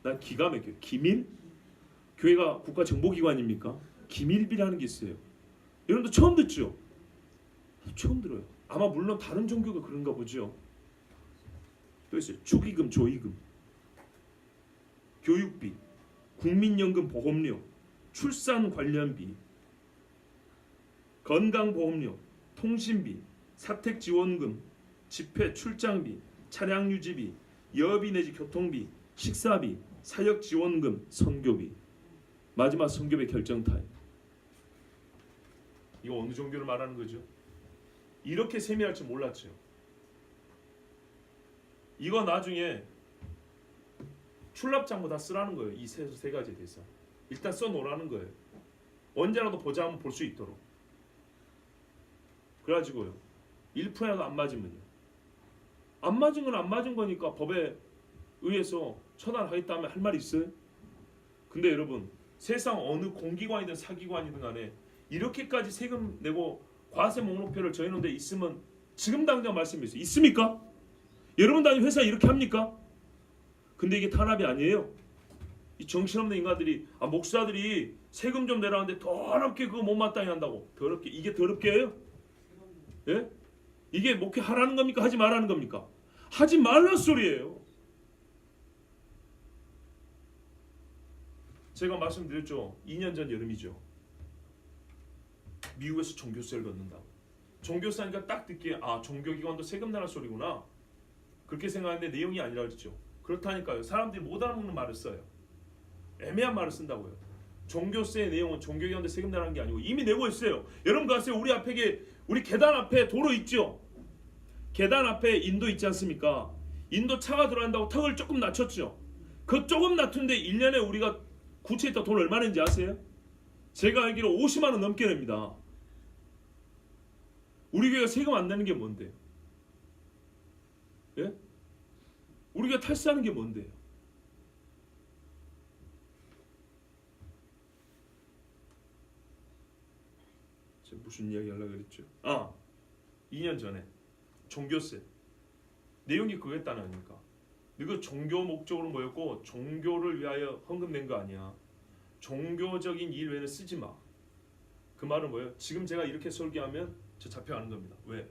난 기가 막혀요. 기밀? 교회가 국가정보기관입니까? 기밀비라는 게 있어요. 여러분도 처음 듣죠? 처음 들어요. 아마 물론 다른 종교가 그런가 보죠. 또 있어요. 축의금, 조의금, 교육비, 국민연금 보험료, 출산 관련비, 건강보험료, 통신비, 사택지원금, 집회 출장비, 차량 유지비, 여비 내지 교통비, 식사비, 사역지원금, 선교비. 마지막 선교비 결정타임. 이거 어느 종교를 말하는 거죠? 이렇게 세밀할 줄 몰랐죠. 이거 나중에 출납장부 다 쓰라는 거예요. 이 세 가지에 대해서 일단 써놓으라는 거예요. 언제라도 보자 하면 볼 수 있도록. 그래가지고요, 1%라도 안 맞으면요, 안 맞은 건 안 맞은 거니까 법에 의해서 처단하겠다 하면 할 말이 있어요? 근데 여러분, 세상 어느 공기관이든 사기관이든 간에 이렇게까지 세금 내고 과세 목록표를 정해놓은 데 있으면 지금 당장 말씀해 주세요. 있습니까? 여러분 다니는 회사 이렇게 합니까? 근데 이게 탄압이 아니에요. 이 정신없는 인간들이 목사들이 세금 좀 내라는데 더럽게 그거 못마땅히 한다고. 더럽게. 이게 더럽게 해요? 예? 이게 목회 하라는 겁니까? 하지 말라는 겁니까? 하지 말란 소리예요. 제가 말씀드렸죠. 2년 전 여름이죠. 미국에서 종교세를 걷는다고. 종교세니까 딱 듣기에 종교기관도 세금 내라 소리구나. 그렇게 생각하는데 내용이 아니라 그랬죠. 그렇다니까요. 사람들이 못 알아먹는 말을 써요. 애매한 말을 쓴다고요. 종교세의 내용은 종교기관도 세금 내라는 게 아니고 이미 내고 있어요. 여러분 가세요. 우리 계단 앞에 도로 있죠. 계단 앞에 인도 있지 않습니까? 인도 차가 들어간다고 턱을 조금 낮췄죠. 그 조금 낮춘데 1년에 우리가 구체에 돈 얼마 낸지 아세요? 제가 알기로 50만 원 넘게 냅니다. 우리 교회가 세금 안 내는 게 뭔데요? 예? 우리가 탈세하는 게 뭔데요? 제가 무슨 이야기 하려고 그랬죠? 2년 전에 종교세 내용이 그거였다는 아닙니까? 이거 종교 목적으로 모였고 종교를 위하여 헌금 낸 거 아니야. 종교적인 일 외에는 쓰지 마. 그 말은 뭐예요? 지금 제가 이렇게 설교하면 저 잡혀가는 겁니다. 왜?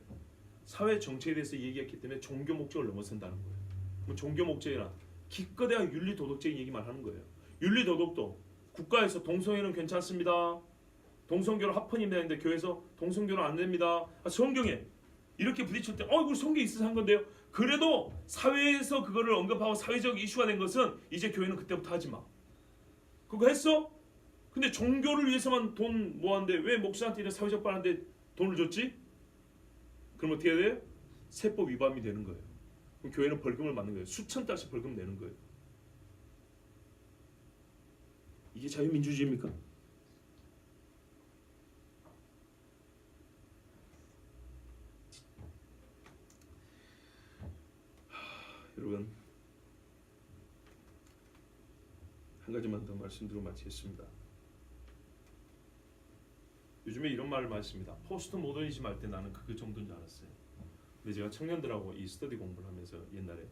사회 정책에 대해서 얘기했기 때문에 종교 목적을 넘어선다는 거예요. 그럼 종교 목적이란 기껏해야 윤리 도덕적인 얘기만 하는 거예요. 윤리 도덕도 국가에서 동성애는 괜찮습니다. 동성교를 합헌입니다 했는데 교회에서 동성교는 안 됩니다. 성경에 이렇게 부딪힐 때 우리 성경에 있어서 한 건데요. 그래도 사회에서 그거를 언급하고 사회적 이슈가 된 것은 이제 교회는 그때부터 하지 마. 그거 했어? 근데 종교를 위해서만 돈 모았는데 왜 목사한테 이런 사회적 반한테 돈을 줬지? 그럼 어떻게 돼요? 세법 위반이 되는 거예요. 그럼 교회는 벌금을 맞는 거예요. 수천 달씩 벌금 내는 거예요. 이게 자유민주주의입니까? 여러분, 한 가지만 더 말씀드리고 마치겠습니다. 요즘에 이런 말을 많이 씁니다. 포스트 모더니즘 할 때 나는 그 정도인 줄 알았어요. 근데 제가 청년들하고 이 스터디 공부를 하면서 옛날에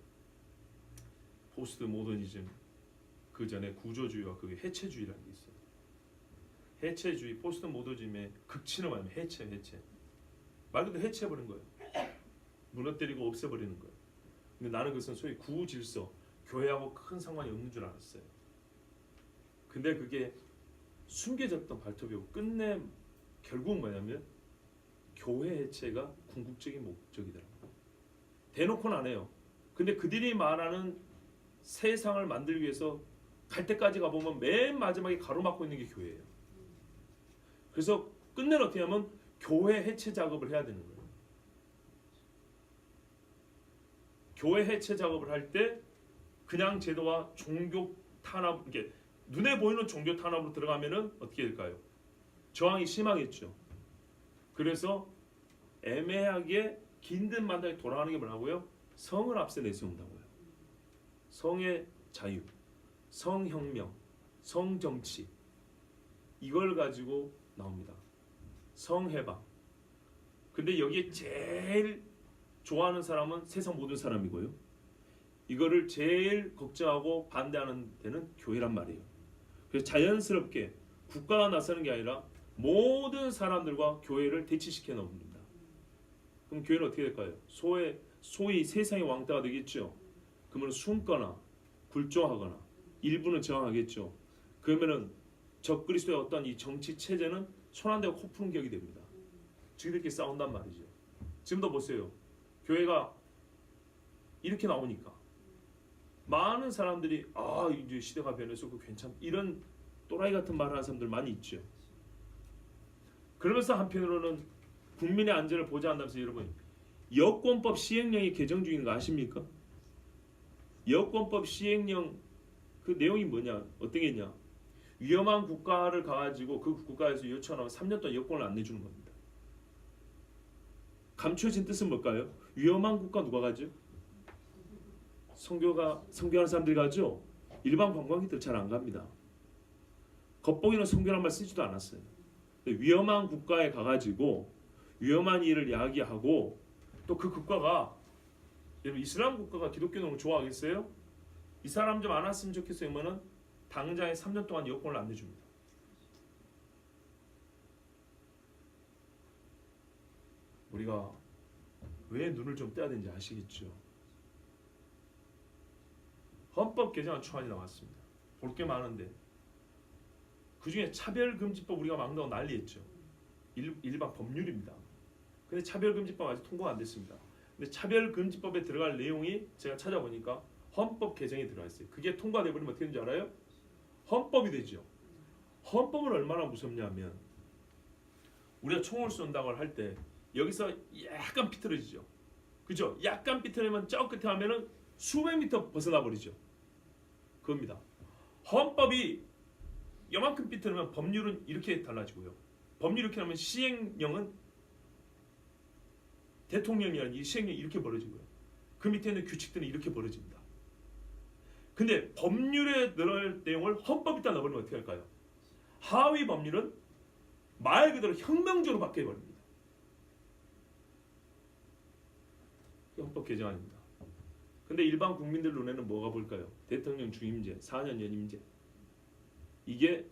포스트 모더니즘 그 전에 구조주의와 그게 해체주의라는 게 있어요. 해체주의, 포스트 모더니즘의 극치는 뭐냐면 해체. 말 그대로 해체해버린 거예요. 무너뜨리고 없애버리는 거예요. 근데 나는 그것은 소위 구질서, 교회하고 큰 상관이 없는 줄 알았어요. 근데 그게 숨겨졌던 발톱이고 끝내 결국은 뭐냐면 교회 해체가 궁극적인 목적이더라고요. 대놓고는 안 해요. 근데 그들이 말하는 세상을 만들기 위해서 갈 때까지 가보면 맨 마지막에 가로막고 있는 게 교회예요. 그래서 끝내는 어떻게 하면 교회 해체 작업을 해야 되는 거예요. 교회 해체 작업을 할 때 그냥 제도와 종교 탄압, 이게 눈에 보이는 종교 탄압으로 들어가면은 어떻게 될까요? 저항이 심하겠죠. 그래서 애매하게 긴 듯 만하게 돌아가는 게 뭐라고요? 성을 앞서 내세운다고요. 성의 자유, 성혁명, 성정치, 이걸 가지고 나옵니다. 성해방. 근데 여기에 제일 좋아하는 사람은 세상 모든 사람이고요. 이거를 제일 걱정하고 반대하는 데는 교회란 말이에요. 그래서 자연스럽게 국가가 나서는 게 아니라 모든 사람들과 교회를 대치시켜 놓습니다. 그럼 교회는 어떻게 될까요? 소위 세상의 왕따가 되겠죠. 그러면 숨거나 굴종하거나 일부는 저항하겠죠. 그러면은 적그리스도의 어떤 이 정치 체제는 손 안 대고 코 푸는 격이 됩니다. 지들끼리 싸운단 말이죠. 지금도 보세요. 교회가 이렇게 나오니까 많은 사람들이 이제 시대가 변해서 그 괜찮 이런 또라이 같은 말을 하는 사람들 많이 있죠. 그러면서 한편으로는 국민의 안전을 보장한다면서 여러분 여권법 시행령이 개정 중인 거 아십니까? 여권법 시행령 그 내용이 뭐냐? 어떤 게 있냐? 위험한 국가를 가가지고 그 국가에서 요청하면 3년 동안 여권을 안 내주는 겁니다. 감춰진 뜻은 뭘까요? 위험한 국가 누가 가죠? 선교하는 사람들이 가죠. 일반 관광객들 잘 안 갑니다. 겉보기는 선교란 말 쓰지도 않았어요. 위험한 국가에 가가지고 위험한 일을 이야기하고 또 그 국가가 여러분 이슬람 국가가 기독교 너무 좋아하겠어요? 이 사람 좀 안 왔으면 좋겠어요. 그러면은 당장에 3년 동안 여권을 안 내줍니다. 우리가 왜 눈을 좀 떼야 되는지 아시겠죠? 헌법 개정안 초안이 나왔습니다. 볼 게 많은데 그 중에 차별금지법 우리가 막는다고 난리했죠. 일반 법률입니다. 근데 차별금지법 아직 통과가 안 됐습니다. 근데 차별금지법에 들어갈 내용이 제가 찾아보니까 헌법 개정에 들어가 있어요. 그게 통과돼 버리면 어떻게 되는지 알아요? 헌법이 되죠. 헌법은 얼마나 무섭냐면 우리가 총을 쏜다고 할 때 여기서 약간 비틀어지죠. 그죠? 약간 비틀면 저 끝에 하면은 수백 미터 벗어나 버리죠. 그겁니다. 헌법이 요만큼 비틀면 법률은 이렇게 달라지고요. 법률 이렇게 하면 시행령은 대통령이 아닌 시행령이 이렇게 벌어지고요. 그 밑에 있는 규칙들은 이렇게 벌어집니다. 근데 법률에 들어갈 내용을 헌법에다 넣어버리면 어떻게 할까요? 하위 법률은 말 그대로 혁명적으로 바뀌어버립니다. 헌법 개정안입니다. 근데 일반 국민들 눈에는 뭐가 볼까요? 대통령 중임제, 4년 연임제. 이게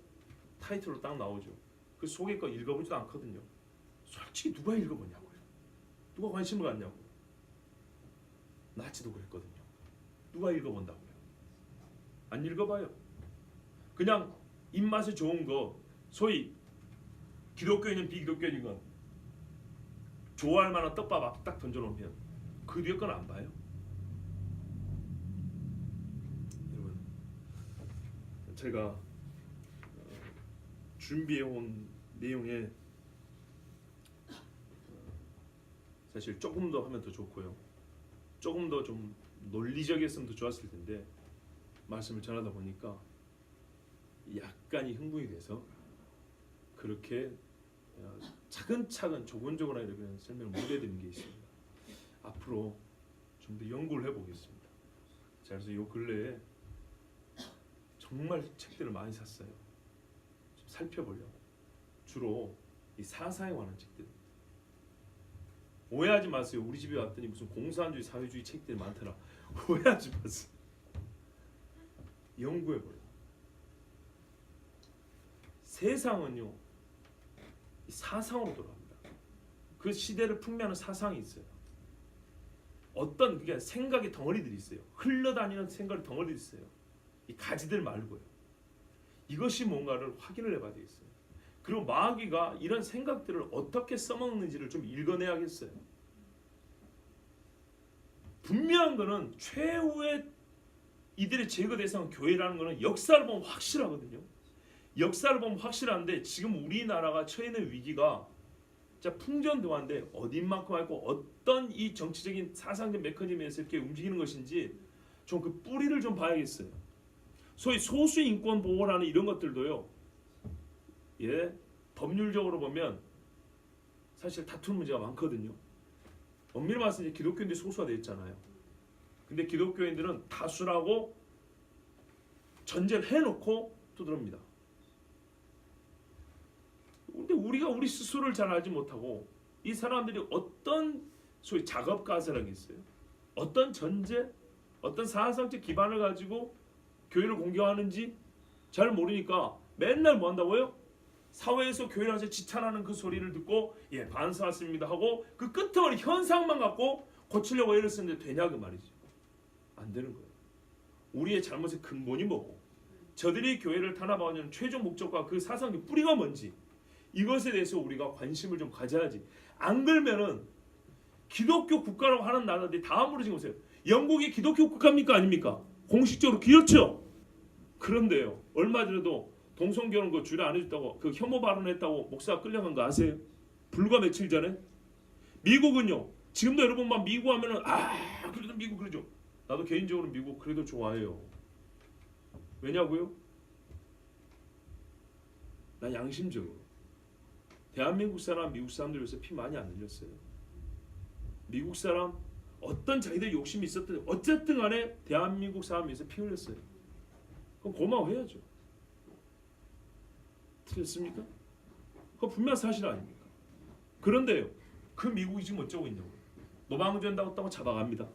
타이틀로 딱 나오죠. 그 속에 거 읽어보지도 않거든요. 솔직히 누가 읽어보냐고요. 누가 관심을 갖냐고. 나치도 그랬거든요. 누가 읽어본다고요. 안 읽어봐요. 그냥 입맛에 좋은 거, 소위 기독교인은 비기독교인인 건 좋아할 만한 떡밥 앞에 딱 던져놓으면 그 뒤에 건 안 봐요. 여러분, 제가 준비해온 내용에 사실 조금 더 하면 더 좋고요. 조금 더 좀 논리적이었으면 더 좋았을 텐데 말씀을 전하다 보니까 약간이 흥분이 돼서 그렇게 차근차근 조곤조곤하게 이렇게 설명을 못 해드리는 게 있습니다. 앞으로 좀 더 연구를 해보겠습니다. 자, 그래서 요 근래에 정말 책들을 많이 샀어요. 좀 살펴보려고. 주로 이 사상에 관한 책들입니다. 오해하지 마세요. 우리 집에 왔더니 무슨 공산주의, 사회주의 책들이 많더라. 오해하지 마세요. 연구해보려고. 세상은요 사상으로 돌아갑니다. 그 시대를 풍미하는 사상이 있어요. 어떤 그게 생각의 덩어리들이 있어요. 흘러다니는 생각의 덩어리들이 있어요. 이 가지들 말고요. 이것이 뭔가를 확인을 해봐야 되겠어요. 그리고 마귀가 이런 생각들을 어떻게 써먹는지를 좀 읽어내야겠어요. 분명한 거는 최후의 이들의 제거 대상은 교회라는 거는 역사를 보면 확실하거든요. 역사를 보면 확실한데 지금 우리나라가 처해 있는 위기가 진짜 풍전등화인데 어딘만큼 할고 어떤 이 정치적인 사상적 메커니즘에서 이렇게 움직이는 것인지 좀 그 뿌리를 좀 봐야겠어요. 소위 소수 인권 보호라는 이런 것들도요. 예, 법률적으로 보면 사실 다투는 문제가 많거든요. 엄밀히 말해서 이제 기독교인들이 소수화되어 있잖아요. 근데 기독교인들은 다수라고 전제를 해놓고 두드립니다. 근데 우리가 우리 스스로를 잘 알지 못하고 이 사람들이 어떤 소위 작업 가설이 있어요. 어떤 전제, 어떤 사상적 기반을 가지고 교회를 공격하는지 잘 모르니까 맨날 뭐 한다고요? 사회에서 교회를 하자 지탄하는 그 소리를 듣고 예 반사했습니다 하고 그 끄트머리 현상만 갖고 고치려고 애를 쓰는데 되냐 그 말이죠. 안 되는 거예요. 우리의 잘못의 근본이 뭐고 저들이 교회를 탄압하는 최종 목적과 그 사상의 뿌리가 뭔지 이것에 대해서 우리가 관심을 좀 가져야지. 안 그러면은 기독교 국가라고 하는 나라들이 다 무너진 거세요. 영국이 기독교 국가입니까 아닙니까? 공식적으로 그렇죠. 그런데요. 얼마 전에도 동성결혼 그 주례 안 해줬다고 그 혐오 발언했다고 목사가 끌려간 거 아세요? 불과 며칠 전에. 미국은요. 지금도 여러분만 미국 하면은 그래도 미국 그러죠. 나도 개인적으로 미국 그래도 좋아해요. 왜냐고요? 난 양심적으로 대한민국 사람 미국 사람들 요새 피 많이 안 흘렸어요. 미국 사람 어떤 자기들 욕심이 있었든 어쨌든 간에 대한민국 사람 위해서 피 흘렸어요. 그럼 고마워해야죠. 틀렸습니까? 그거 분명 사실 아닙니까? 그런데요. 그 미국이 지금 어쩌고 있냐고요. 노방전다고 잡아갑니다.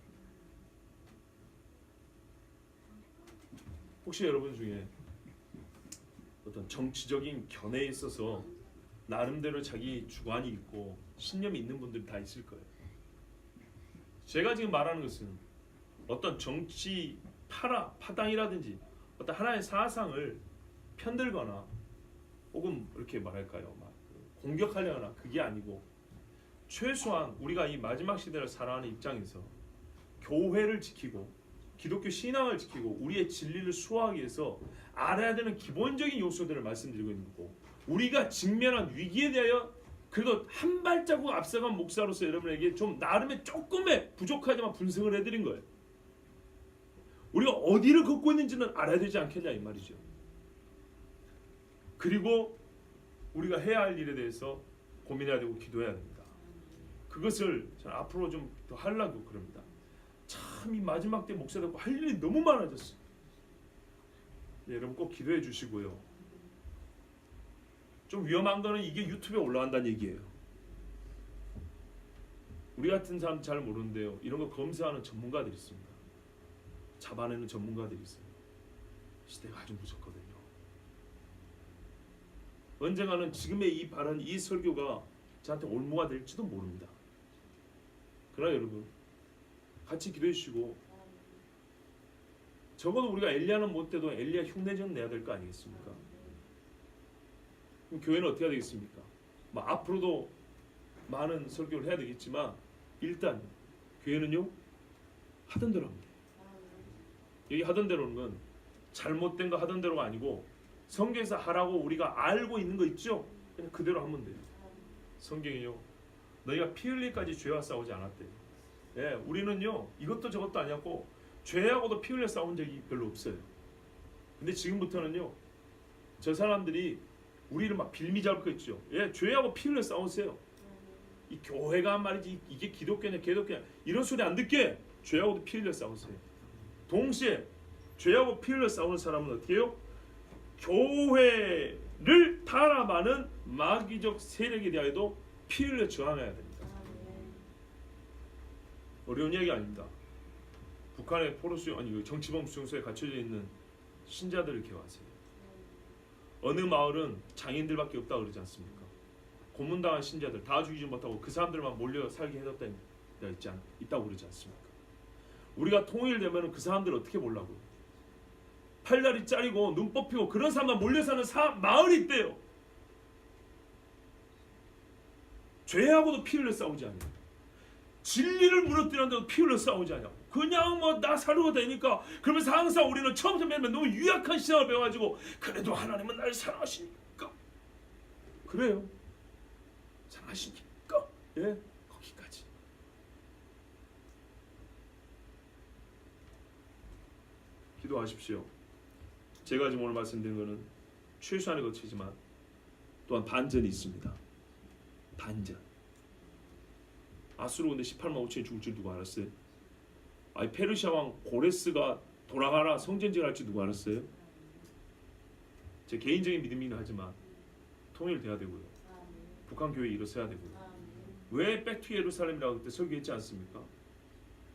혹시 여러분 중에 어떤 정치적인 견해에 있어서 나름대로 자기 주관이 있고 신념이 있는 분들이 다 있을 거예요. 제가 지금 말하는 것은 어떤 정치 파당이라든지 어떤 하나의 사상을 편들거나 혹은 이렇게 말할까요? 막 공격하려거나 그게 아니고 최소한 우리가 이 마지막 시대를 살아가는 입장에서 교회를 지키고 기독교 신앙을 지키고 우리의 진리를 수호하기 위해서 알아야 되는 기본적인 요소들을 말씀드리고 있는 거고 우리가 직면한 위기에 대하여 그래도 한 발자국 앞서간 목사로서 여러분에게 좀 나름의 조금의 부족하지만 분석을 해드린 거예요. 우리가 어디를 걷고 있는지는 알아야 되지 않겠냐 이 말이죠. 그리고 우리가 해야 할 일에 대해서 고민해야 되고 기도해야 됩니다. 그것을 저는 앞으로 좀 더 하려고 그럽니다. 참 이 마지막 때 목사 듣고 할 일이 너무 많아졌어요. 네, 여러분 꼭 기도해 주시고요. 좀 위험한 거는 이게 유튜브에 올라간다는 얘기예요. 우리 같은 사람 잘 모르는데요. 이런 거 검사하는 전문가들이 있습니다. 잡아내는 전문가들이 있어요. 시대가 아주 무섭거든요. 언젠가는 지금의 이 발언, 이 설교가 저한테 올무가 될지도 모릅니다. 그러나 여러분 같이 기도해 주시고 적어도 우리가 엘리야는 못 돼도 엘리야 흉내 좀 내야 될 거 아니겠습니까? 그럼 교회는 어떻게 해야 되겠습니까? 뭐 앞으로도 많은 설교를 해야 되겠지만 일단 교회는요 하던 대로 합니다. 여기 하던 대로는 건 잘못된 거 하던 대로가 아니고 성경에서 하라고 우리가 알고 있는 거 있죠? 그냥 그대로 하면 돼요. 성경이요 너희가 피 흘릴까지 죄와 싸우지 않았대요. 예, 우리는요 이것도 저것도 아니었고 죄하고도 피 흘려 싸운 적이 별로 없어요. 근데 지금부터는요 저 사람들이 우리를 막 빌미 잡을 거 있죠. 예, 죄하고 피 흘려 싸우세요. 이 교회가 한 말이지 이게 기독교냐 개독교냐 이런 소리 안 듣게 죄하고도 피 흘려 싸우세요. 동시에 죄하고 피 흘려 싸우는 사람은 어떻게 해요? 교회를 탄압하는 마귀적 세력에 대하여도 피 흘려 저항해야 됩니다. 어려운 이야기 아닙니다. 북한의 포로수 아니 정치범 수용소에 갇혀져 있는 신자들을 기억하세요. 어느 마을은 장인들밖에 없다 그러지 않습니까? 고문당한 신자들 다 죽이지 못하고 그 사람들만 몰려 살게 해뒀다 있다고 그러지 않습니까? 우리가 통일되면 그 사람들 어떻게 보려고? 팔다리 짜리고 눈 뽑히고 그런 사람만 몰려 사는 마을이 있대요. 죄하고도 피 흘려 싸우지 않냐. 진리를 무너뜨리는데도 피 흘려 싸우지 않냐. 그냥 뭐 나 살려고 되니까. 그러면서 항상 우리는 처음부터 맨날 너무 유약한 신앙을 배워가지고 그래도 하나님은 날 사랑하시니까. 그래요. 사랑하시니까. 예, 거기까지. 기도하십시오. 제가 지금 오늘 말씀드린 것은 최소한의 거치지만 또한 반전이 있습니다. 반전. 아수르 군대 18만 5천이 죽을 줄 누가 알았어요? 아니 페르시아 왕 고레스가 돌아가라 성전지를 할지 누가 알았어요? 제 개인적인 믿음이긴 하지만 통일돼야 되고요. 북한 교회 일어서야 되고요. 왜 백투 예루살렘이라고 그때 설교했지 않습니까?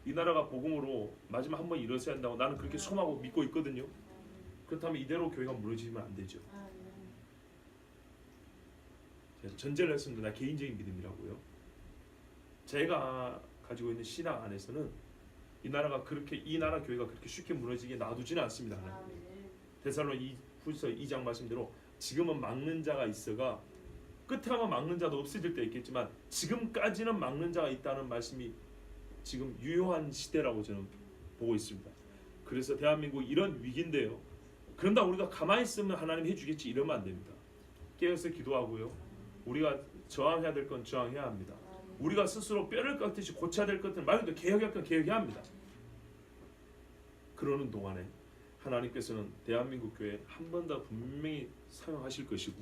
이 나라가 복음으로 마지막 한번 일어서야 한다고 나는 그렇게 소망하고 믿고 있거든요. 그렇다면 이대로 교회가 무너지면 안 되죠. 제가 전제를 했습니다. 나 개인적인 믿음이라고요. 제가 가지고 있는 신앙 안에서는 이 나라 교회가 그렇게 쉽게 무너지게 놔두지는 않습니다. 데살로니가후서 2장 말씀대로 지금은 막는 자가 있어가 끝에 가면 막는 자도 없어질 때 있겠지만 지금까지는 막는 자가 있다는 말씀이 지금 유효한 시대라고 저는 보고 있습니다. 그래서 대한민국 이런 위기인데요. 그런다 우리가 가만히 있으면 하나님 해주겠지 이러면 안 됩니다. 깨어서 기도하고요. 우리가 저항해야 될 건 저항해야 합니다. 우리가 스스로 뼈를 깎듯이 고쳐야 될 것들은 말 그대로 개혁할 건 개혁해야 합니다. 그러는 동안에 하나님께서는 대한민국 교회 한 번 더 분명히 사용하실 것이고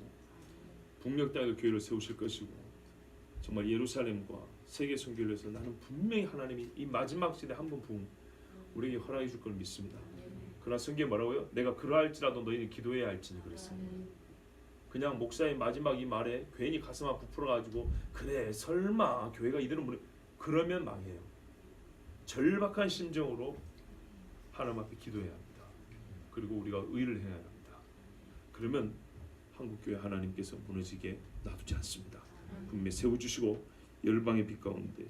북녘땅에 교회를 세우실 것이고 정말 예루살렘과 세계 선교를 위해서 나는 분명히 하나님이 이 마지막 시대 한 번 부흥 우리에게 허락해 줄 걸 믿습니다. 그러나 성경에 뭐라고요? 내가 그러할지라도 너희는 기도해야 할지니 그랬습니다. 그냥 목사의 마지막 이 말에 괜히 가슴 부풀어가지고 그래 설마 교회가 이대로 그러면 망해요. 절박한 심정으로 하나님 앞에 기도해야 합니다. 그리고 우리가 의를 행해야 합니다. 그러면 한국교회 하나님께서 무너지게 놔두지 않습니다. 분명히 세워주시고 열방의 빛 가운데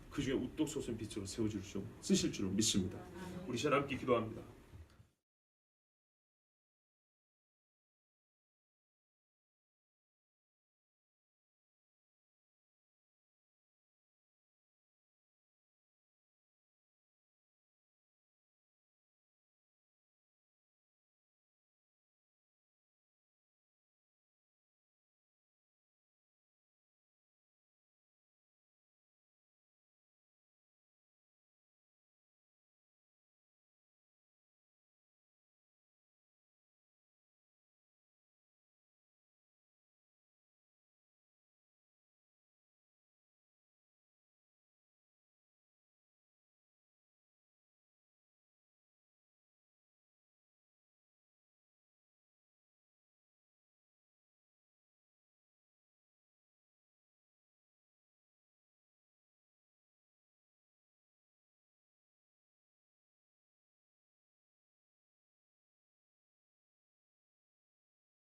그 중에 우뚝 솟은 빛으로 세워주시고 쓰실 줄로 믿습니다. 우리 하나님께 기도합니다.